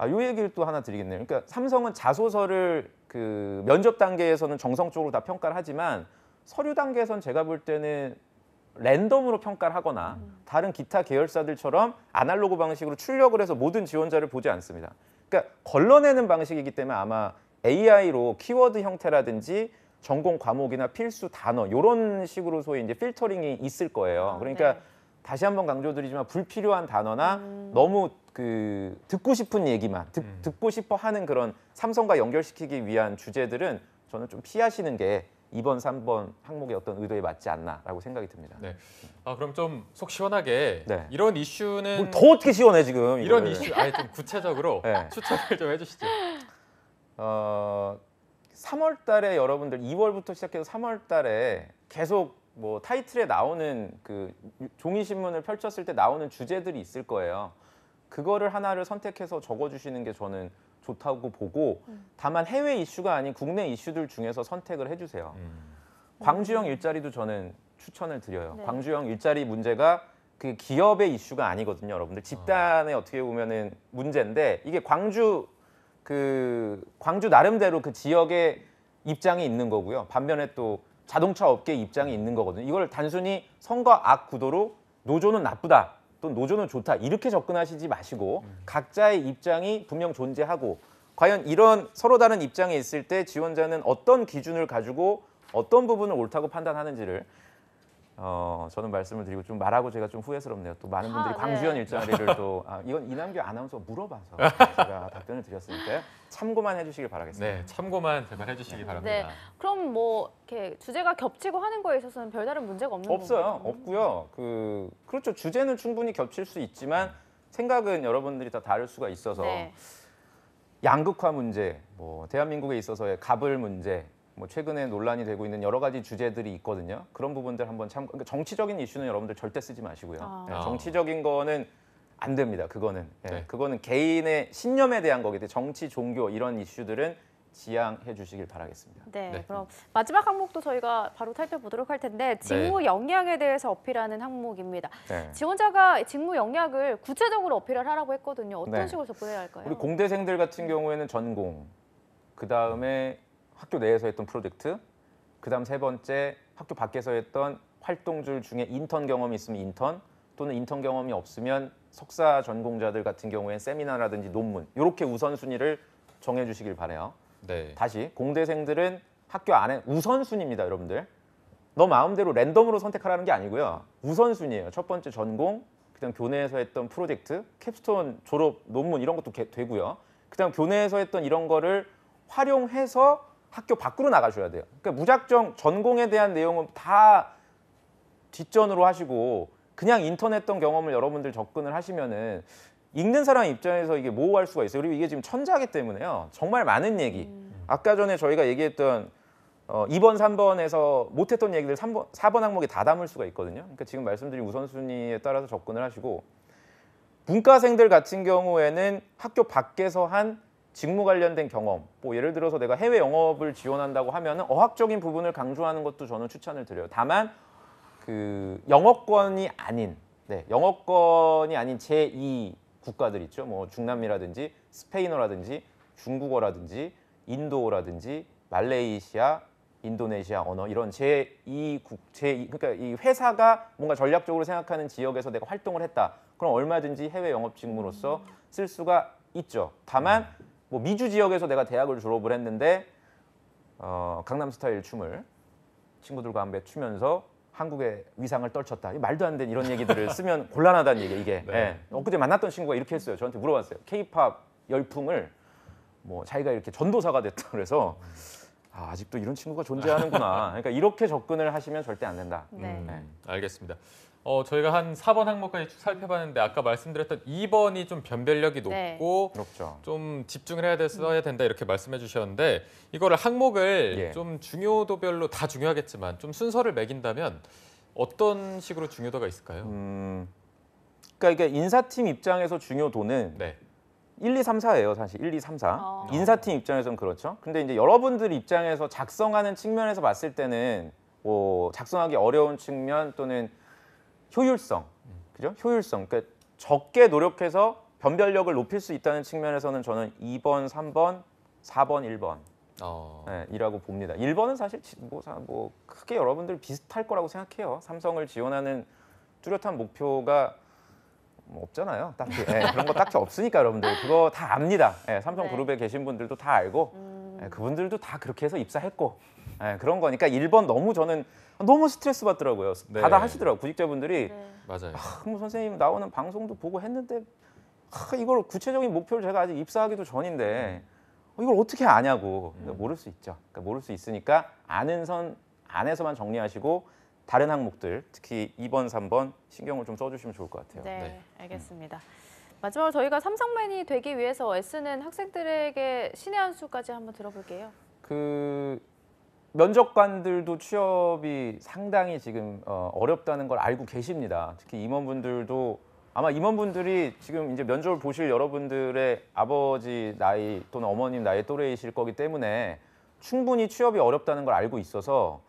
요 얘기를 또 하나 드리겠네요. 그러니까 삼성은 자소서를 그 면접 단계에서는 정성적으로 다 평가를 하지만 서류 단계에서는 제가 볼 때는 랜덤으로 평가를 하거나 다른 기타 계열사들처럼 아날로그 방식으로 출력을 해서 모든 지원자를 보지 않습니다. 그러니까 걸러내는 방식이기 때문에 아마 AI로 키워드 형태라든지 전공 과목이나 필수 단어 이런 식으로 소위 이제 필터링이 있을 거예요. 그러니까 네. 다시 한번 강조드리지만 불필요한 단어나 너무 그 듣고 싶은 얘기만 듣고 싶어 하는 그런 삼성과 연결시키기 위한 주제들은 저는 좀 피하시는 게 2번, 3번 항목의 어떤 의도에 맞지 않나라고 생각이 듭니다. 네. 그럼 좀 속 시원하게 네. 이런 이슈는 뭘 더 어떻게 시원해 지금 이런 이거를. 이슈 아예 좀 구체적으로 네. 추천을 좀 해주시죠. 3월 달에 여러분들 2월부터 시작해서 3월 달에 계속 뭐 타이틀에 나오는 그 종이 신문을 펼쳤을 때 나오는 주제들이 있을 거예요. 그거를 하나를 선택해서 적어주시는 게 저는 좋다고 보고 다만 해외 이슈가 아닌 국내 이슈들 중에서 선택을 해주세요. 광주형 일자리도 저는 추천을 드려요. 네. 광주형 일자리 문제가 그 기업의 이슈가 아니거든요, 여러분들. 집단의 어떻게 보면은 문제인데 이게 광주 나름대로 그 지역의 입장이 있는 거고요. 반면에 또 자동차 업계 입장이 있는 거거든요. 이걸 단순히 선과 악 구도로 노조는 나쁘다, 또 노조는 좋다 이렇게 접근하시지 마시고 각자의 입장이 분명 존재하고 과연 이런 서로 다른 입장에 있을 때 지원자는 어떤 기준을 가지고 어떤 부분을 옳다고 판단하는지를 저는 말씀을 드리고 좀 말하고 제가 좀 후회스럽네요. 또 많은 분들이 네. 광주현 일자리를 또 이건 이남규 아나운서가 물어봐서 제가 답변을 드렸으니까요. 참고만 해주시길 바라겠습니다. 네, 참고만 제발 해주시기 바랍니다. 네. 그럼 뭐 이렇게 주제가 겹치고 하는 거에 있어서는 별다른 문제가 없는 없어요. 건가요? 없고요. 그렇죠. 주제는 충분히 겹칠 수 있지만 생각은 여러분들이 다 다를 수가 있어서 네. 양극화 문제, 뭐 대한민국에 있어서의 갑을 문제, 뭐 최근에 논란이 되고 있는 여러 가지 주제들이 있거든요. 그런 부분들 한번 그러니까 정치적인 이슈는 여러분들 절대 쓰지 마시고요. 네, 정치적인 거는 안 됩니다. 그거는 네. 그거는 개인의 신념에 대한 거기 때문에 정치, 종교 이런 이슈들은 지양해 주시길 바라겠습니다. 네, 네. 그럼 마지막 항목도 저희가 바로 살펴보도록 할 텐데 직무 역량에 대해서 어필하는 항목입니다. 네. 지원자가 직무 역량을 구체적으로 어필을 하라고 했거든요. 어떤 네. 식으로 접근해야 할까요? 우리 공대생들 같은 경우에는 전공, 그 다음에 학교 내에서 했던 프로젝트, 그 다음 세 번째 학교 밖에서 했던 활동들 중에 인턴 경험이 있으면 인턴, 또는 인턴 경험이 없으면 석사 전공자들 같은 경우엔 세미나라든지 논문 이렇게 우선순위를 정해주시길 바라요. 네. 다시 공대생들은 학교 안에 우선순위입니다, 여러분들. 너 마음대로 랜덤으로 선택하라는 게 아니고요. 우선순위예요. 첫 번째 전공, 그다음 교내에서 했던 프로젝트, 캡스톤 졸업 논문 이런 것도 되고요. 그다음 교내에서 했던 이런 거를 활용해서 학교 밖으로 나가셔야 돼요. 그러니까 무작정 전공에 대한 내용은 다 뒷전으로 하시고 그냥 인턴했던 경험을 여러분들 접근을 하시면은 읽는 사람 입장에서 이게 모호할 수가 있어요. 그리고 이게 지금 천자기 때문에요. 정말 많은 얘기. 아까 전에 저희가 얘기했던 2번, 3번에서 못했던 얘기들 3번, 4번 항목에 다 담을 수가 있거든요. 그러니까 지금 말씀드린 우선순위에 따라서 접근을 하시고 문과생들 같은 경우에는 학교 밖에서 한 직무 관련된 경험, 뭐 예를 들어서 내가 해외 영업을 지원한다고 하면은 어학적인 부분을 강조하는 것도 저는 추천을 드려요. 다만 그 영어권이 아닌, 영어권이 아닌 제2 국가들 있죠. 뭐 중남미라든지 스페인어라든지 중국어라든지 인도어라든지 말레이시아, 인도네시아 언어 이런 제2 그러니까 이 회사가 뭔가 전략적으로 생각하는 지역에서 내가 활동을 했다. 그럼 얼마든지 해외 영업 직무로서 쓸 수가 있죠. 다만 뭐 미주 지역에서 내가 대학을 졸업을 했는데 강남스타일 춤을 친구들과 함께 추면서 한국의 위상을 떨쳤다. 말도 안 되는 이런 얘기들을 쓰면 곤란하다는 얘기예요. 이게. 네. 예. 엊그제 만났던 친구가 이렇게 했어요. 저한테 물어봤어요. K-팝 열풍을 뭐 자기가 이렇게 전도사가 됐다 그래서 아직도 이런 친구가 존재하는구나. 그러니까 이렇게 접근을 하시면 절대 안 된다. 네. 알겠습니다. 저희가 한 4번 항목까지 쭉 살펴봤는데 아까 말씀드렸던 2번이 좀 변별력이 네. 높고 그렇죠. 좀 집중을 해야 된다 이렇게 말씀해 주셨는데 이거를 항목을 예. 좀 중요도별로 다 중요하겠지만 좀 순서를 매긴다면 어떤 식으로 중요도가 있을까요? 그러니까 이게 인사팀 입장에서 중요도는 네. 1, 2, 3, 4예요. 사실 1, 2, 3, 4. 어. 인사팀 입장에서는 그렇죠. 근데 이제 여러분들 입장에서 작성하는 측면에서 봤을 때는 뭐 작성하기 어려운 측면 또는 효율성, 그죠? 효율성. 그러니까 적게 노력해서 변별력을 높일 수 있다는 측면에서는 저는 2번, 3번, 4번, 1번 이라고 봅니다. 1번은 사실 뭐 크게 여러분들 비슷할 거라고 생각해요. 삼성을 지원하는 뚜렷한 목표가 뭐 없잖아요. 딱히 그런 거 딱히 없으니까 여러분들 그거 다 압니다. 삼성그룹에 계신 분들도 다 알고 그분들도 다 그렇게 해서 입사했고 그런 거니까 1번 저는 너무 스트레스 받더라고요. 네. 다들 하시더라고요. 구직자분들이 네. 맞아요. 뭐 선생님 나오는 방송도 보고 했는데 이걸 구체적인 목표를 제가 아직 입사하기도 전인데 이걸 어떻게 아냐고. 그러니까 모를 수 있죠. 그러니까 모를 수 있으니까 아는 선 안에서만 정리하시고 다른 항목들 특히 2번, 3번 신경을 좀 써주시면 좋을 것 같아요. 네, 알겠습니다. 마지막으로 저희가 삼성맨이 되기 위해서 애쓰는 학생들에게 신의 한 수까지 한번 들어볼게요. 그 면접관들도 취업이 상당히 지금 어렵다는 걸 알고 계십니다. 특히 임원분들도 아마 임원분들이 지금 이제 면접을 보실 여러분들의 아버지 나이 또는 어머님 나이 또래이실 거기 때문에 충분히 취업이 어렵다는 걸 알고 있어서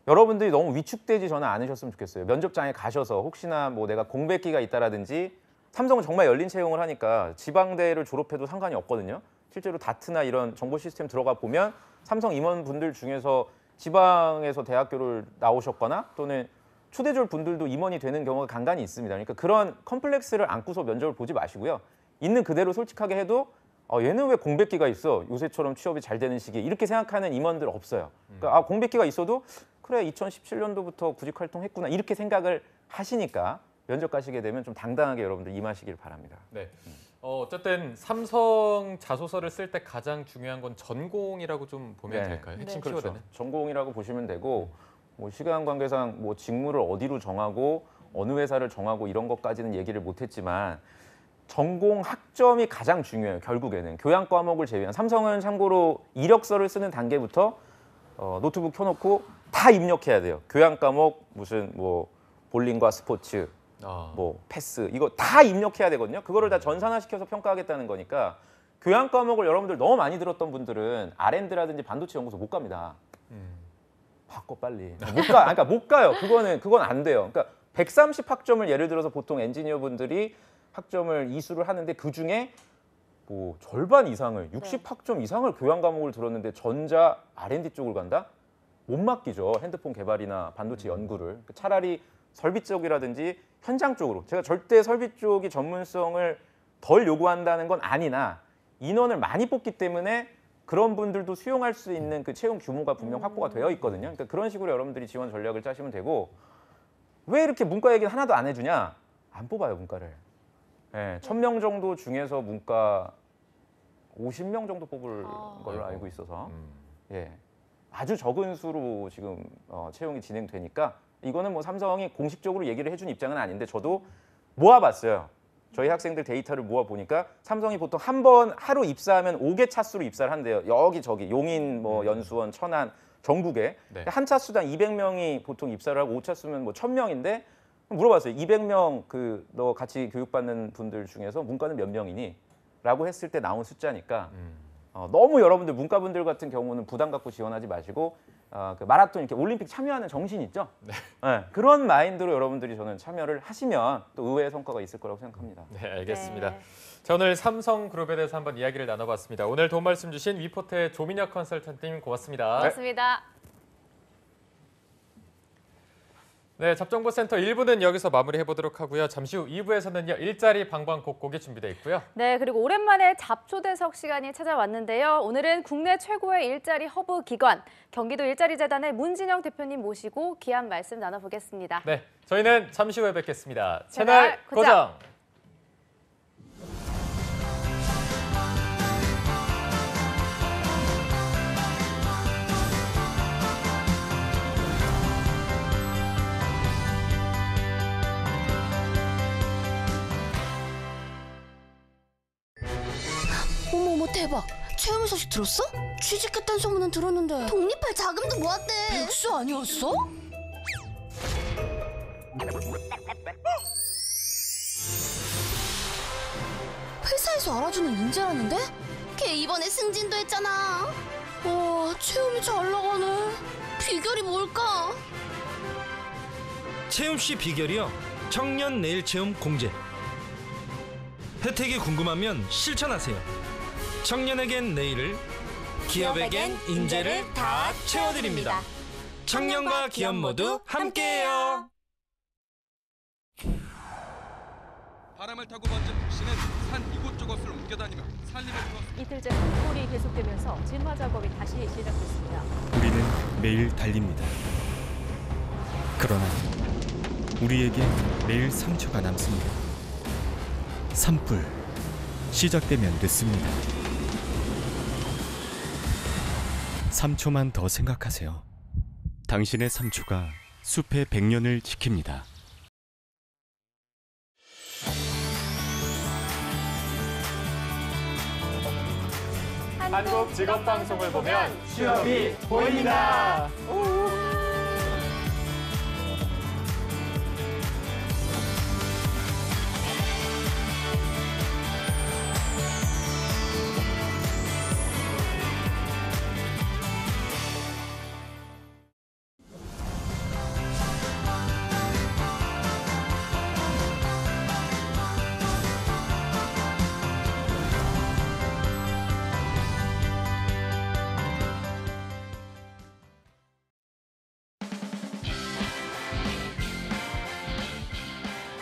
여러분들이 너무 위축되지 저는 않으셨으면 좋겠어요. 면접장에 가셔서 혹시나 뭐 내가 공백기가 있다라든지 삼성은 정말 열린 채용을 하니까 지방대를 졸업해도 상관이 없거든요. 실제로 다트나 이런 정보 시스템 들어가 보면 삼성 임원분들 중에서 지방에서 대학교를 나오셨거나 또는 초대졸 분들도 임원이 되는 경우가 간간히 있습니다. 그러니까 그런 컴플렉스를 안고서 면접을 보지 마시고요. 있는 그대로 솔직하게 해도 얘는 왜 공백기가 있어? 요새처럼 취업이 잘 되는 시기에 이렇게 생각하는 임원들 없어요. 그러니까 공백기가 있어도 그래 2017년도부터 구직 활동했구나 이렇게 생각을 하시니까 면접 가시게 되면 좀 당당하게 여러분들 임하시길 바랍니다. 네. 어쨌든 삼성 자소서를 쓸 때 가장 중요한 건 전공이라고 좀 보면 될까요? 핵심 그렇죠. 키워드는? 전공이라고 보시면 되고 뭐 시간 관계상 뭐 직무를 어디로 정하고 어느 회사를 정하고 이런 것까지는 얘기를 못했지만 전공 학점이 가장 중요해요. 결국에는 교양 과목을 제외한 삼성은 참고로 이력서를 쓰는 단계부터 노트북 켜놓고 다 입력해야 돼요. 교양 과목 무슨 뭐 볼링과 스포츠 뭐 패스 이거 다 입력해야 되거든요. 그거를 다 전산화시켜서 평가하겠다는 거니까 교양 과목을 여러분들 너무 많이 들었던 분들은 R&D라든지 반도체 연구소 못 갑니다. 바꿔 빨리. 못 가. 그러니까 못 가요. 그건 안 돼요. 그러니까 130 학점을 예를 들어서 보통 엔지니어 분들이 학점을 이수를 하는데 그 중에 뭐 절반 이상을 60 학점 이상을 교양 과목을 들었는데 전자 R&D 쪽을 간다? 못 맡기죠. 핸드폰 개발이나 반도체 연구를. 차라리 설비 쪽이라든지 현장 쪽으로. 제가 절대 설비 쪽이 전문성을 덜 요구한다는 건 아니나 인원을 많이 뽑기 때문에 그런 분들도 수용할 수 있는 그 채용 규모가 분명 확보가 되어 있거든요. 그러니까 그런 식으로 여러분들이 지원 전략을 짜시면 되고 왜 이렇게 문과 얘기는 하나도 안 해주냐? 안 뽑아요, 문과를. 예, 1000명 정도 중에서 문과 50명 정도 뽑을 걸로 알고 있어서 예, 아주 적은 수로 지금 채용이 진행되니까 이거는 뭐 삼성이 공식적으로 얘기를 해준 입장은 아닌데 저도 모아봤어요. 저희 학생들 데이터를 모아보니까 삼성이 보통 한 번 하루 입사하면 5개 차수로 입사를 한대요. 여기 저기 용인, 뭐 연수원, 천안, 전국에. 네. 한 차수당 200명이 보통 입사를 하고 5차수면 뭐 1000명인데 물어봤어요. 200명 너 같이 교육받는 분들 중에서 문과는 몇 명이니? 라고 했을 때 나온 숫자니까 너무 여러분들 문과분들 같은 경우는 부담 갖고 지원하지 마시고 그 마라톤 이렇게 올림픽 참여하는 정신 있죠? 네. 네, 그런 마인드로 여러분들이 저는 참여를 하시면 또 의외의 성과가 있을 거라고 생각합니다. 네, 알겠습니다. 네. 자, 오늘 삼성그룹에 대해서 한번 이야기를 나눠봤습니다. 오늘 도움 말씀 주신 위포트의 조민혁 컨설턴트님 고맙습니다. 고맙습니다. 네, 잡정보센터 1부는 여기서 마무리해보도록 하고요. 잠시 후 2부에서는요. 일자리 방방곡곡이 준비되어 있고요. 네, 그리고 오랜만에 잡초대석 시간이 찾아왔는데요. 오늘은 국내 최고의 일자리 허브 기관, 경기도 일자리재단의 문진영 대표님 모시고 귀한 말씀 나눠보겠습니다. 네, 저희는 잠시 후에 뵙겠습니다. 채널 채널 고정! 어머어머 대박! 최우미 소식 들었어? 취직했다는 소문은 들었는데 독립할 자금도 모았대. 백수 아니었어? 회사에서 알아주는 인재라는데? 걔 이번에 승진도 했잖아. 와, 채움이 잘 나가네. 비결이 뭘까? 채움씨 비결이요. 청년 내일 채움 공제. 혜택이 궁금하면 실천하세요. 청년에겐 내일을, 기업에겐 인재를 다 채워드립니다. 청년과 기업 모두 함께해요. 바람을 타고 번진 택시는 산 이곳저곳을 옮겨다니며 살림을 도왔습니다. 이틀째 폭우이 계속되면서 진화 작업이 다시 시작됐습니다. 우리는 매일 달립니다. 그러나 우리에게 매일 상처가 남습니다. 산불 시작되면 늦습니다. 3초만 더 생각하세요. 당신의 3초가 숲의 100년을 지킵니다. 한국 직업 방송을 보면 취업이 보입니다.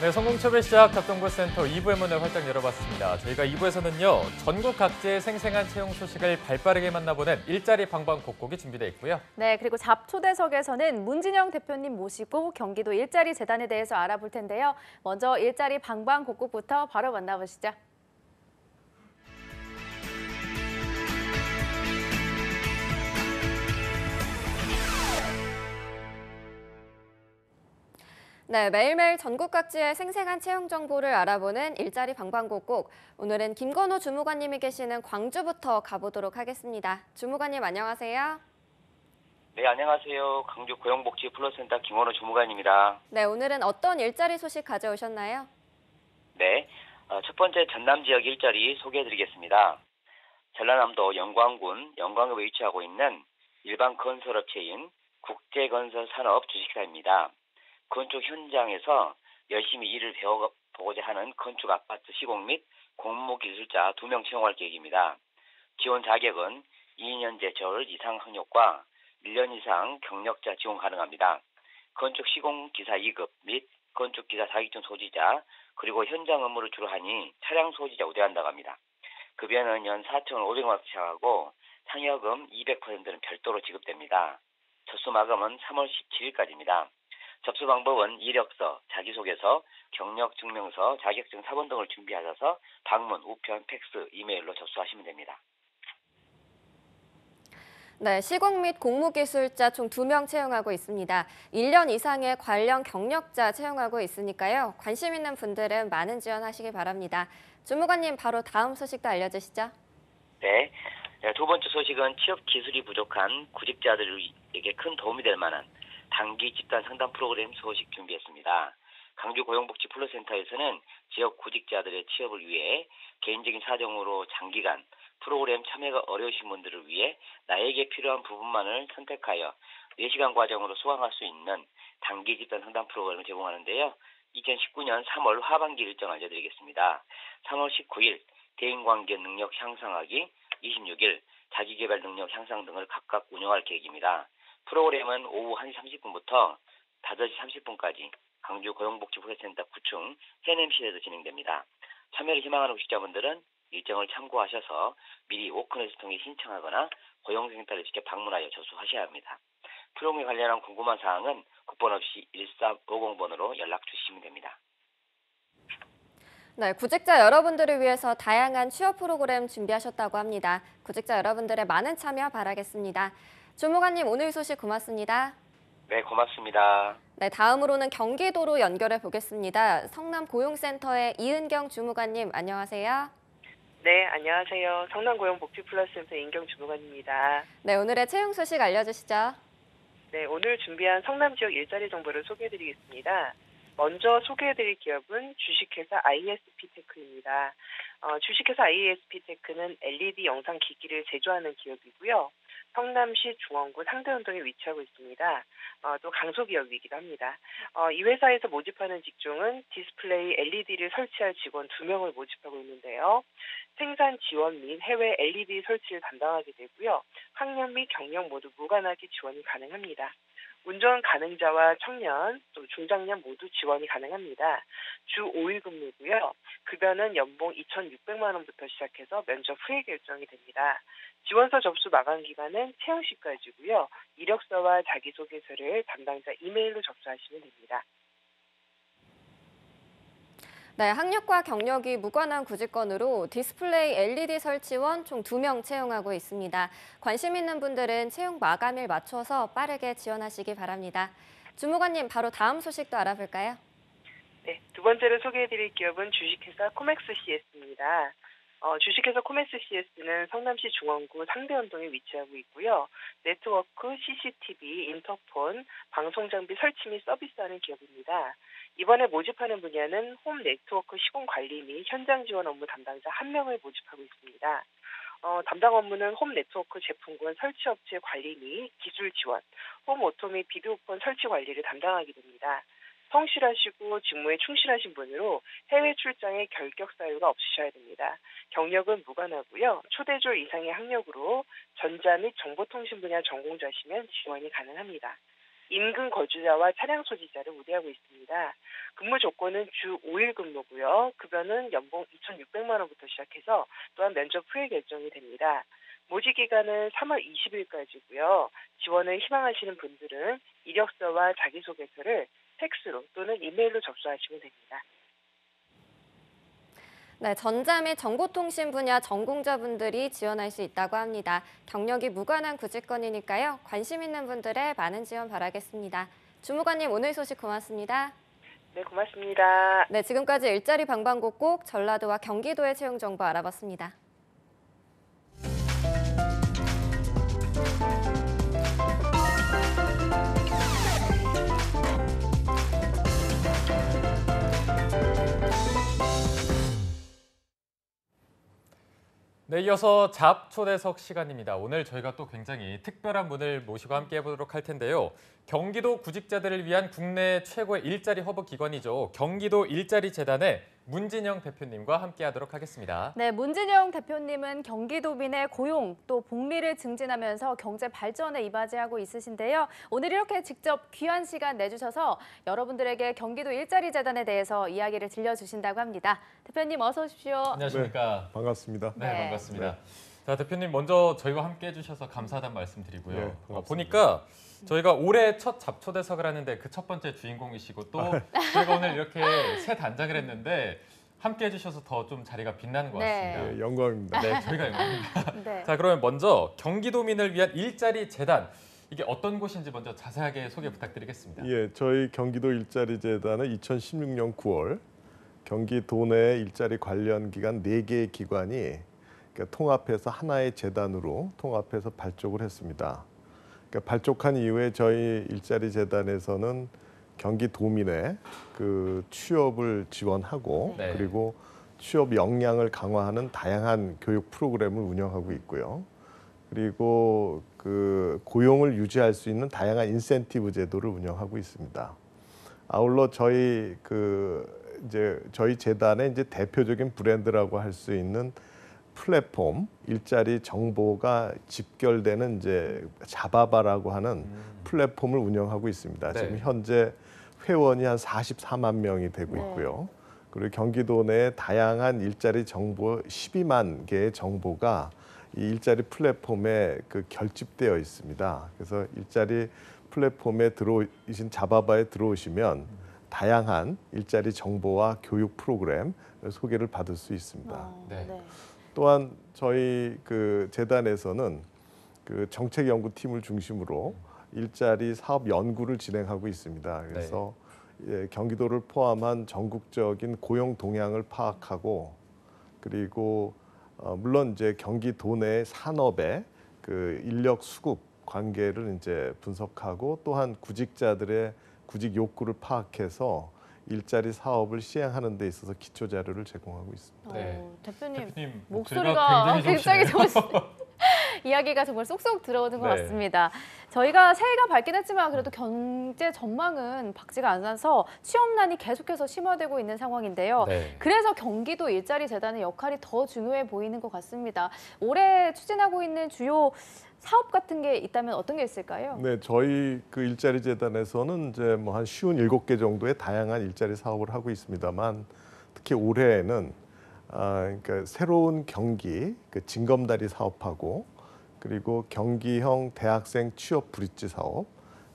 네, 성공첩의 시작 잡정보센터 2부의 문을 활짝 열어봤습니다. 저희가 2부에서는요. 전국 각지의 생생한 채용 소식을 발빠르게 만나보는 일자리 방방곡곡이 준비되어 있고요. 네, 그리고 잡초대석에서는 문진영 대표님 모시고 경기도 일자리재단에 대해서 알아볼 텐데요. 먼저 일자리 방방곡곡부터 바로 만나보시죠. 네, 매일매일 전국 각지의 생생한 채용 정보를 알아보는 일자리 방방곡곡. 오늘은 김건우 주무관님이 계시는 광주부터 가보도록 하겠습니다. 주무관님 안녕하세요. 네, 안녕하세요. 광주 고용복지플러센터 김원호 주무관입니다. 네, 오늘은 어떤 일자리 소식 가져오셨나요? 네, 첫 번째 전남 지역 일자리 소개해드리겠습니다. 전라남도 영광군 영광읍에 위치하고 있는 일반 건설업체인 국제건설산업 주식회사입니다. 건축 현장에서 열심히 일을 배워보고자 하는 건축 아파트 시공 및 공무기술자 2명 채용할 계획입니다. 지원 자격은 2년 제철 이상 학력과 1년 이상 경력자 지원 가능합니다. 건축 시공 기사 2급 및 건축 기사 자격증 소지자 그리고 현장 업무를 주로 하니 차량 소지자 우대한다고 합니다. 급여는 연 4,500원 시작하고 상여금 200%는 별도로 지급됩니다. 접수 마감은 3월 17일까지입니다. 접수 방법은 이력서, 자기소개서, 경력증명서, 자격증 사본 등을 준비하셔서 방문, 우편, 팩스, 이메일로 접수하시면 됩니다. 네, 시공 및 공무기술자 총 2명 채용하고 있습니다. 1년 이상의 관련 경력자 채용하고 있으니까요. 관심 있는 분들은 많은 지원하시기 바랍니다. 주무관님, 바로 다음 소식도 알려주시죠. 네, 두 번째 소식은 취업 기술이 부족한 구직자들에게 큰 도움이 될 만한 단기 집단 상담 프로그램 소식 준비했습니다. 강주 고용복지플러센터에서는 지역 구직자들의 취업을 위해 개인적인 사정으로 장기간 프로그램 참여가 어려우신 분들을 위해 나에게 필요한 부분만을 선택하여 4시간 과정으로 수강할 수 있는 단기 집단 상담 프로그램을 제공하는데요. 2019년 3월 하반기 일정 알려드리겠습니다. 3월 19일 대인관계 능력 향상하기, 26일 자기개발 능력 향상 등을 각각 운영할 계획입니다. 프로그램은 오후 1시 30분부터 5시 30분까지 강주 고용복지플러센터 9층 해냄실에서 진행됩니다. 참여를 희망하는 구직자분들은 일정을 참고하셔서 미리 오픈에서 통해 신청하거나 고용센터를 직접 방문하여 접수하셔야 합니다. 프로그램에 관련한 궁금한 사항은 국번 없이 1350번으로 연락 주시면 됩니다. 네, 구직자 여러분들을 위해서 다양한 취업 프로그램 준비하셨다고 합니다. 구직자 여러분들의 많은 참여 바라겠습니다. 주무관님, 오늘 소식 고맙습니다. 네, 고맙습니다. 네, 다음으로는 경기도로 연결해 보겠습니다. 성남고용센터의 이은경 주무관님, 안녕하세요. 네, 안녕하세요. 성남고용복지플러스센터 이은경 주무관입니다. 네, 오늘의 채용 소식 알려주시죠. 네, 오늘 준비한 성남 지역 일자리 정보를 소개해드리겠습니다. 먼저 소개해드릴 기업은 주식회사 ISP테크입니다. 주식회사 ISP테크는 LED 영상 기기를 제조하는 기업이고요. 성남시 중원구 상대운동에 위치하고 있습니다. 또 강소기업이기도 합니다. 이 회사에서 모집하는 직종은 디스플레이 LED를 설치할 직원 2명을 모집하고 있는데요. 생산 지원 및 해외 LED 설치를 담당하게 되고요. 학년 및 경력 모두 무관하게 지원이 가능합니다. 운전 가능자와 청년, 또 중장년 모두 지원이 가능합니다. 주 5일 근무고요. 급여는 연봉 2,600만 원부터 시작해서 면접 후에 결정이 됩니다. 지원서 접수 마감 기간은 채용 시까지고요. 이력서와 자기소개서를 담당자 이메일로 접수하시면 됩니다. 네, 학력과 경력이 무관한 구직건으로 디스플레이 LED 설치원 총 2명 채용하고 있습니다. 관심 있는 분들은 채용 마감일 맞춰서 빠르게 지원하시기 바랍니다. 주무관님, 바로 다음 소식도 알아볼까요? 네, 두 번째로 소개해드릴 기업은 주식회사 코맥스 CS입니다. 주식회사 코맥스 CS는 성남시 중원구 상대운동에 위치하고 있고요. 네트워크, CCTV, 인터폰, 방송장비 설치 및 서비스하는 기업입니다. 이번에 모집하는 분야는 홈 네트워크 시공 관리 및 현장 지원 업무 담당자 1명을 모집하고 있습니다. 담당 업무는 홈 네트워크 제품군 설치업체 관리 및 기술 지원, 홈 오토 및 비디오폰 설치 관리를 담당하게 됩니다. 성실하시고 직무에 충실하신 분으로 해외 출장에 결격 사유가 없으셔야 됩니다. 경력은 무관하고요. 초대졸 이상의 학력으로 전자 및 정보통신 분야 전공자시면 지원이 가능합니다. 인근 거주자와 차량 소지자를 우대하고 있습니다. 근무 조건은 주 5일 근무고요. 급여는 연봉 2,600만 원부터 시작해서 또한 면접 후에 결정이 됩니다. 모집 기간은 3월 20일까지고요. 지원을 희망하시는 분들은 이력서와 자기소개서를 팩스로 또는 이메일로 접수하시면 됩니다. 네, 전자 및 정보통신 분야 전공자분들이 지원할 수 있다고 합니다. 경력이 무관한 구직건이니까요. 관심 있는 분들의 많은 지원 바라겠습니다. 주무관님, 오늘 소식 고맙습니다. 네, 고맙습니다. 네, 지금까지 일자리 방방곡곡 전라도와 경기도의 채용 정보 알아봤습니다. 네, 이어서 잡 초대석 시간입니다. 오늘 저희가 또 굉장히 특별한 분을 모시고 함께 해보도록 할 텐데요. 경기도 구직자들을 위한 국내 최고의 일자리 허브 기관이죠. 경기도 일자리 재단의 문진영 대표님과 함께하도록 하겠습니다. 네, 문진영 대표님은 경기도민의 고용 또 복리를 증진하면서 경제 발전에 이바지하고 있으신데요. 오늘 이렇게 직접 귀한 시간 내주셔서 여러분들에게 경기도 일자리 재단에 대해서 이야기를 들려주신다고 합니다. 대표님 어서 오십시오. 안녕하십니까? 네, 반갑습니다. 네, 네. 반갑습니다. 자, 대표님 먼저 저희와 함께 해주셔서 감사하다는 말씀드리고요. 네, 반갑습니다. 보니까 저희가 올해 첫 잡초대석을 하는데 그 첫 번째 주인공이시고 또 저희가 오늘 이렇게 새 단장을 했는데 함께 해주셔서 더 좀 자리가 빛나는 것 네. 같습니다. 네, 영광입니다. 네, 저희가 영광입니다. 네. 자, 그러면 먼저 경기도민을 위한 일자리 재단 이게 어떤 곳인지 먼저 자세하게 소개 부탁드리겠습니다. 예, 저희 경기도 일자리 재단은 2016년 9월 경기도 내 일자리 관련 기관 4개의 기관이 그러니까 통합해서 하나의 재단으로 통합해서 발족을 했습니다. 그러니까 발족한 이후에 저희 일자리 재단에서는 경기도민의 그 취업을 지원하고 네. 그리고 취업 역량을 강화하는 다양한 교육 프로그램을 운영하고 있고요. 그리고 그 고용을 유지할 수 있는 다양한 인센티브 제도를 운영하고 있습니다. 아울러 저희 저희 재단의 이제 대표적인 브랜드라고 할 수 있는 플랫폼 일자리 정보가 집결되는 이제 자바바라고 하는 플랫폼을 운영하고 있습니다. 네. 지금 현재 회원이 한 44만 명이 되고 있고요. 그리고 경기도 내 다양한 일자리 정보 12만 개의 정보가 이 일자리 플랫폼에 그 결집되어 있습니다. 그래서 일자리 플랫폼에 들어오신 자바바에 들어오시면 다양한 일자리 정보와 교육 프로그램 소개를 받을 수 있습니다. 네. 또한 저희 그 재단에서는 그 정책연구팀을 중심으로 일자리 사업 연구를 진행하고 있습니다. 그래서 예, 경기도를 포함한 전국적인 고용 동향을 파악하고 그리고 물론 이제 경기도 내 산업의 그 인력 수급 관계를 이제 분석하고 또한 구직자들의 구직 욕구를 파악해서 일자리 사업을 시행하는 데 있어서 기초 자료를 제공하고 있습니다. 네. 대표님 목소리가 굉장히 좋으시네요. 이야기가 정말 쏙쏙 들어오는 것 네. 같습니다. 저희가 새해가 밝긴 했지만 그래도 경제 전망은 밝지가 않아서 취업난이 계속해서 심화되고 있는 상황인데요. 네. 그래서 경기도 일자리 재단의 역할이 더 중요해 보이는 것 같습니다. 올해 추진하고 있는 주요 사업 같은 게 있다면 어떤 게 있을까요? 네, 저희 그 일자리 재단에서는 이제 뭐 한 57개 정도의 다양한 일자리 사업을 하고 있습니다만 특히 올해에는 그러니까 새로운 경기 그 징검다리 사업하고 그리고 경기형 대학생 취업 브릿지 사업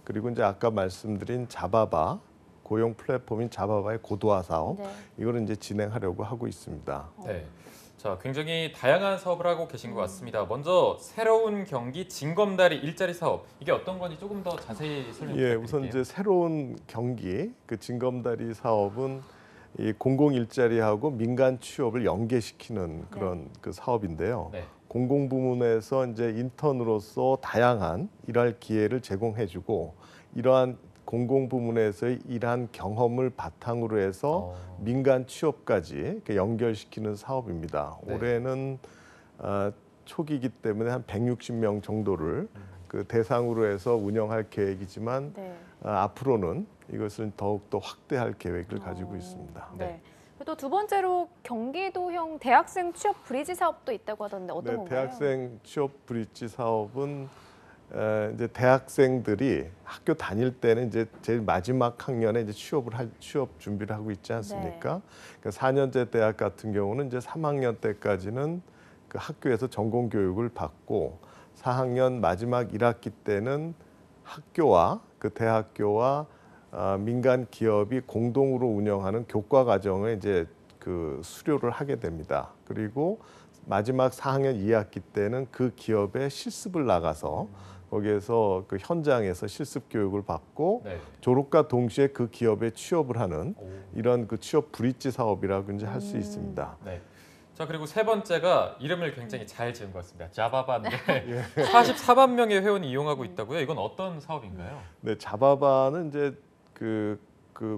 그리고 이제 아까 말씀드린 자바바 고용 플랫폼인 자바바의 고도화 사업 이거를 이제 진행하려고 하고 있습니다. 네. 자, 굉장히 다양한 사업을 하고 계신 것 같습니다. 먼저 새로운 경기 징검다리 일자리 사업 이게 어떤 건지 조금 더 자세히 설명 부탁드릴게요. 우선 이제 새로운 경기 그 징검다리 사업은 이 공공 일자리하고 민간 취업을 연계시키는 그런 그 사업인데요. 네. 공공부문에서 이제 인턴으로서 다양한 일할 기회를 제공해주고 이러한 공공부문에서의 일한 경험을 바탕으로 해서 민간 취업까지 연결시키는 사업입니다. 네. 올해는 초기이기 때문에 한 160명 정도를 그 대상으로 해서 운영할 계획이지만 앞으로는 이것을 더욱더 확대할 계획을 가지고 있습니다. 네. 또 두 번째로 경기도형 대학생 취업 브리지 사업도 있다고 하던데 어떤 건가요? 대학생 취업 브릿지 사업은 이제 대학생들이 학교 다닐 때는 이제 제일 마지막 학년에 이제 취업 준비를 하고 있지 않습니까? 그러니까 4년제 대학 같은 경우는 이제 3학년 때까지는 그 학교에서 전공 교육을 받고 4학년 마지막 1학기 때는 학교와 그 대학교와 민간 기업이 공동으로 운영하는 교과 과정을 이제 그 수료를 하게 됩니다. 그리고 마지막 4학년 2학기 때는 그 기업에 실습을 나가서 거기에서 그 현장에서 실습 교육을 받고 졸업과 동시에 그 기업에 취업을 하는 이런 그 취업 브릿지 사업이라고 이제 할 수 있습니다. 네. 자, 그리고 세 번째가 이름을 굉장히 잘 지은 것 같습니다. 자바바인데 44만 명의 회원이 이용하고 있다고요? 이건 어떤 사업인가요? 네, 자바바는 이제 그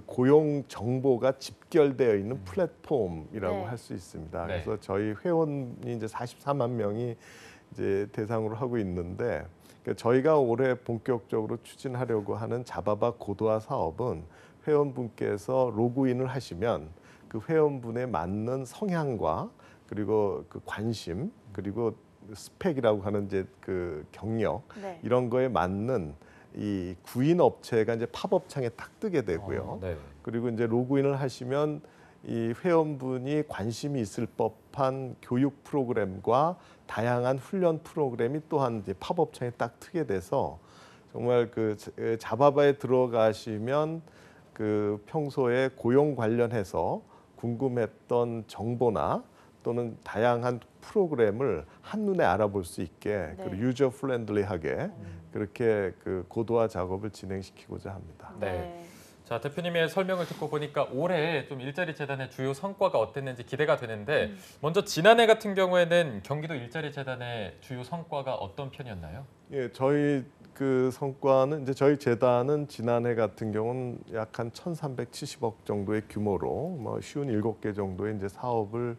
고용 정보가 집결되어 있는 플랫폼이라고 할 수 있습니다. 그래서 저희 회원이 이제 44만 명이 이제 대상으로 하고 있는데 저희가 올해 본격적으로 추진하려고 하는 자바바 고도화 사업은 회원분께서 로그인을 하시면 그 회원분에 맞는 성향과 그리고 그 관심 그리고 스펙이라고 하는 이제 그 경력 네. 이런 거에 맞는 이 구인 업체가 이제 팝업창에 딱 뜨게 되고요. 네. 그리고 이제 로그인을 하시면 이 회원분이 관심이 있을 법한 교육 프로그램과 다양한 훈련 프로그램이 또한 이제 팝업창에 딱 트게 돼서 정말 그 자바바에 들어가시면 그 평소에 고용 관련해서 궁금했던 정보나 또는 다양한 프로그램을 한눈에 알아볼 수 있게 네. 그리고 유저 프렌들리하게 그렇게 그 고도화 작업을 진행시키고자 합니다. 네. 자, 대표님의 설명을 듣고 보니까 올해 좀 일자리 재단의 주요 성과가 어땠는지 기대가 되는데 먼저 지난해 같은 경우에는 경기도 일자리 재단의 주요 성과가 어떤 편이었나요? 예, 저희 그 성과는 이제 저희 재단은 지난해 같은 경우는 약 한 1,370억 정도의 규모로 뭐 쉬운 7개 정도의 이제 사업을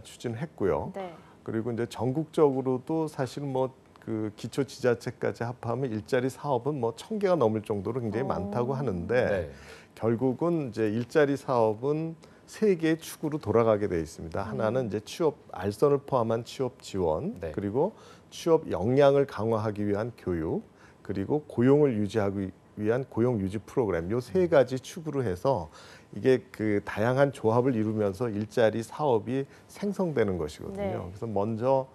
추진했고요. 네. 그리고 이제 전국적으로도 사실 뭐 그 기초 지자체까지 합하면 일자리 사업은 뭐 1,000개가 넘을 정도로 굉장히 많다고 하는데 네. 결국은 이제 일자리 사업은 3개의 축으로 돌아가게 돼 있습니다. 하나는 이제 취업 알선을 포함한 취업 지원, 네. 그리고 취업 역량을 강화하기 위한 교육, 그리고 고용을 유지하기 위한 고용 유지 프로그램 요 3가지 축으로 해서 이게 그 다양한 조합을 이루면서 일자리 사업이 생성되는 것이거든요. 네. 그래서 먼저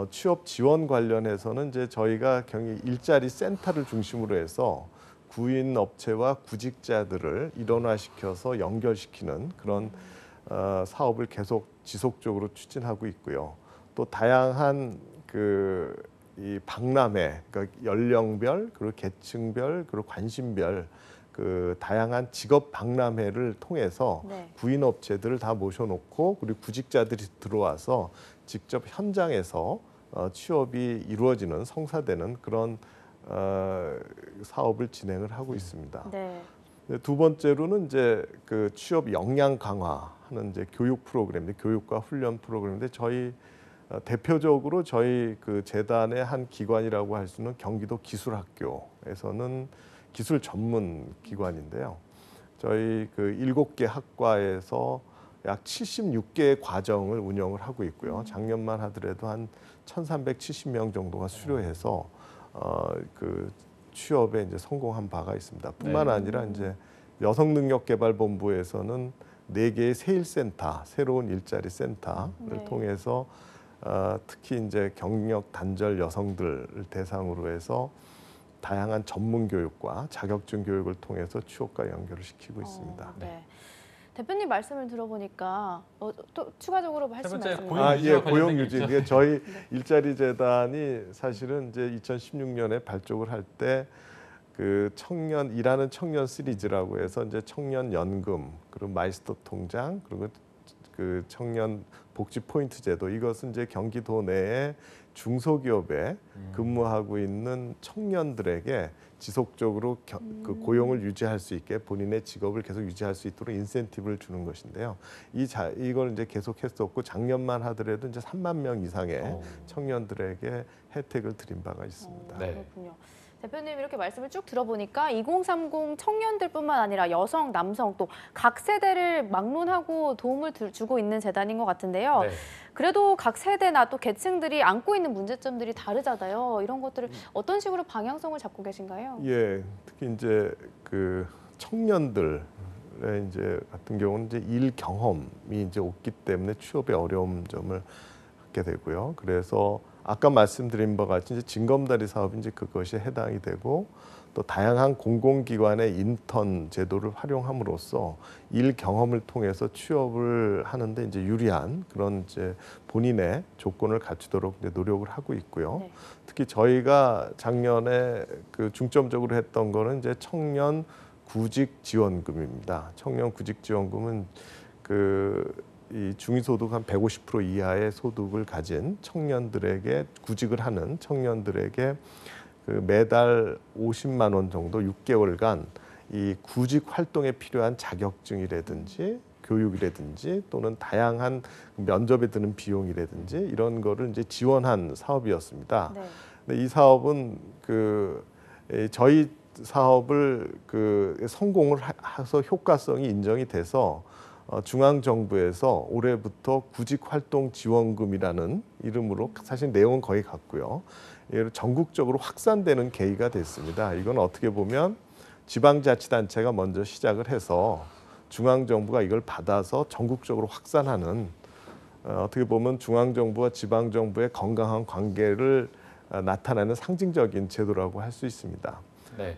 취업 지원 관련해서는 이제 저희가 경기 일자리 센터를 중심으로 해서 구인 업체와 구직자들을 일원화시켜서 연결시키는 그런 사업을 계속 지속적으로 추진하고 있고요. 또 다양한 이 박람회, 그러니까 연령별, 그리고 계층별, 그리고 관심별 그 다양한 직업 박람회를 통해서 네. 구인 업체들을 다 모셔놓고 그리고 구직자들이 들어와서 직접 현장에서 취업이 이루어지는 성사되는 그런 사업을 진행을 하고 있습니다. 네. 두 번째로는 이제 그 취업 역량 강화하는 이제 교육 프로그램인데 교육과 훈련 프로그램인데 저희 대표적으로 저희 그 재단의 한 기관이라고 할 수는 경기도 기술학교에서는 기술 전문 기관인데요. 저희 그 7개 학과에서 약 76개의 과정을 운영을 하고 있고요. 작년만 하더라도 한 1,370명 정도가 수료해서 그 취업에 이제 성공한 바가 있습니다. 뿐만 아니라 이제 여성능력개발본부에서는 4개의 세일센터, 새로운 일자리 센터를 통해서 특히 이제 경력 단절 여성들을 대상으로 해서 다양한 전문 교육과 자격증 교육을 통해서 취업과 연결을 시키고 있습니다. 네. 대표님 말씀을 들어보니까 또 추가적으로 하신 말씀. 고용 유지. 이게 저희 일자리 재단이 사실은 이제 2016년에 발족을 할 때 그 청년 일하는 청년 시리즈라고 해서 이제 청년 연금 그리고 마이스터 통장 그리고 그 청년 복지 포인트 제도 이것은 이제 경기도 내에 중소기업에 근무하고 있는 청년들에게 지속적으로 그 고용을 유지할 수 있게 본인의 직업을 계속 유지할 수 있도록 인센티브를 주는 것인데요. 이걸 이제 계속했었고 작년만 하더라도 이제 3만 명 이상의 청년들에게 혜택을 드린 바가 있습니다. 그렇군요. 대표님 이렇게 말씀을 쭉 들어보니까 2030 청년들뿐만 아니라 여성, 남성 또 각 세대를 막론하고 도움을 주고 있는 재단인 것 같은데요. 네. 그래도 각 세대나 또 계층들이 안고 있는 문제점들이 다르잖아요. 이런 것들을 어떤 식으로 방향성을 잡고 계신가요? 예, 특히 이제 그 청년들의 이제 같은 경우는 이제 일 경험이 이제 없기 때문에 취업에 어려운 점을 갖게 되고요. 그래서 아까 말씀드린 바와 같이 이제 징검다리 사업이 이제 그것이 해당이 되고 또 다양한 공공기관의 인턴 제도를 활용함으로써 일 경험을 통해서 취업을 하는데 이제 유리한 그런 이제 본인의 조건을 갖추도록 이제 노력을 하고 있고요. 네. 특히 저희가 작년에 그 중점적으로 했던 거는 이제 청년 구직 지원금입니다. 청년 구직 지원금은 이 중위소득 한 150% 이하의 소득을 가진 청년들에게 구직을 하는 청년들에게 그 매달 50만 원 정도 6개월간 이 구직 활동에 필요한 자격증이라든지 교육이라든지 또는 다양한 면접에 드는 비용이라든지 이런 거를 이제 지원한 사업이었습니다. 네. 근데 이 사업은 저희 사업을 성공을 해서 효과성이 인정이 돼서 중앙정부에서 올해부터 구직활동지원금이라는 이름으로 사실 내용은 거의 같고요. 이를 전국적으로 확산되는 계기가 됐습니다. 이건 어떻게 보면 지방자치단체가 먼저 시작을 해서 중앙정부가 이걸 받아서 전국적으로 확산하는 어떻게 보면 중앙정부와 지방정부의 건강한 관계를 나타내는 상징적인 제도라고 할 수 있습니다. 네.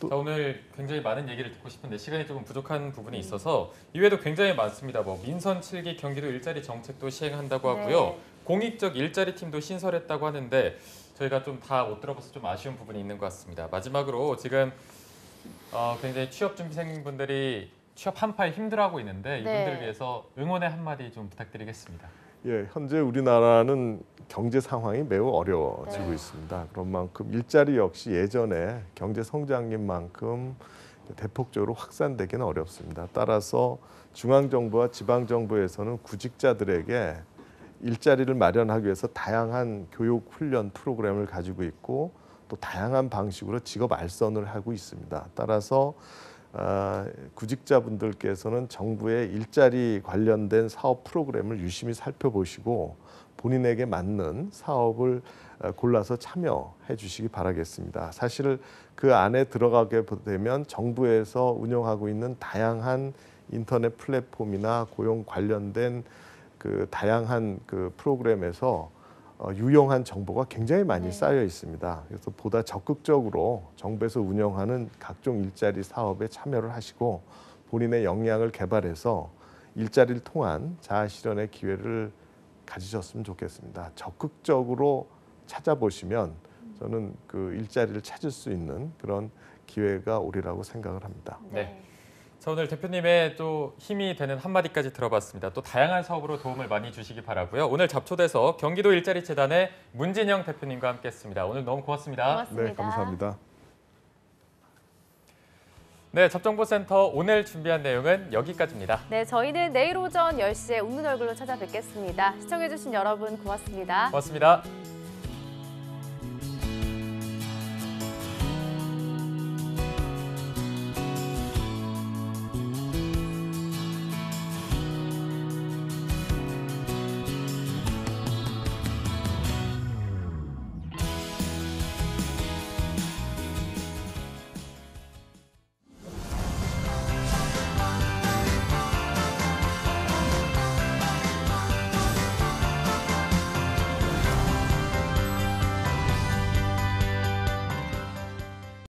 자, 오늘 굉장히 많은 얘기를 듣고 싶은데 시간이 조금 부족한 부분이 있어서 이외에도 굉장히 많습니다. 뭐 민선 7기 경기도 일자리 정책도 시행한다고 하고요. 네. 공익적 일자리 팀도 신설했다고 하는데 저희가 좀 다 못 들어봐서 좀 아쉬운 부분이 있는 것 같습니다. 마지막으로 지금 굉장히 취업 준비생분들이 취업 한파에 힘들어하고 있는데 이분들을 네. 위해서 응원의 한마디 좀 부탁드리겠습니다. 예, 현재 우리나라는 경제 상황이 매우 어려워지고 네. 있습니다. 그런 만큼 일자리 역시 예전에 경제 성장인 만큼 대폭적으로 확산되기는 어렵습니다. 따라서 중앙정부와 지방정부에서는 구직자들에게 일자리를 마련하기 위해서 다양한 교육 훈련 프로그램을 가지고 있고 또 다양한 방식으로 직업 알선을 하고 있습니다. 따라서 구직자분들께서는 정부의 일자리 관련된 사업 프로그램을 유심히 살펴보시고 본인에게 맞는 사업을 골라서 참여해 주시기 바라겠습니다. 사실 그 안에 들어가게 되면 정부에서 운영하고 있는 다양한 인터넷 플랫폼이나 고용 관련된 그 다양한 그 프로그램에서 유용한 정보가 굉장히 많이 쌓여 있습니다. 그래서 보다 적극적으로 정부에서 운영하는 각종 일자리 사업에 참여를 하시고 본인의 역량을 개발해서 일자리를 통한 자아 실현의 기회를 가지셨으면 좋겠습니다. 적극적으로 찾아보시면 저는 그 일자리를 찾을 수 있는 그런 기회가 오리라고 생각을 합니다. 네. 자, 오늘 대표님의 또 힘이 되는 한마디까지 들어봤습니다. 또 다양한 사업으로 도움을 많이 주시기 바라고요. 오늘 잡초돼서 경기도 일자리재단의 문진영 대표님과 함께했습니다. 오늘 너무 고맙습니다. 고맙습니다. 네, 감사합니다. 네, 접정보센터 오늘 준비한 내용은 여기까지입니다. 네, 저희는 내일 오전 10시에 웃는 얼굴로 찾아뵙겠습니다. 시청해주신 여러분 고맙습니다. 고맙습니다.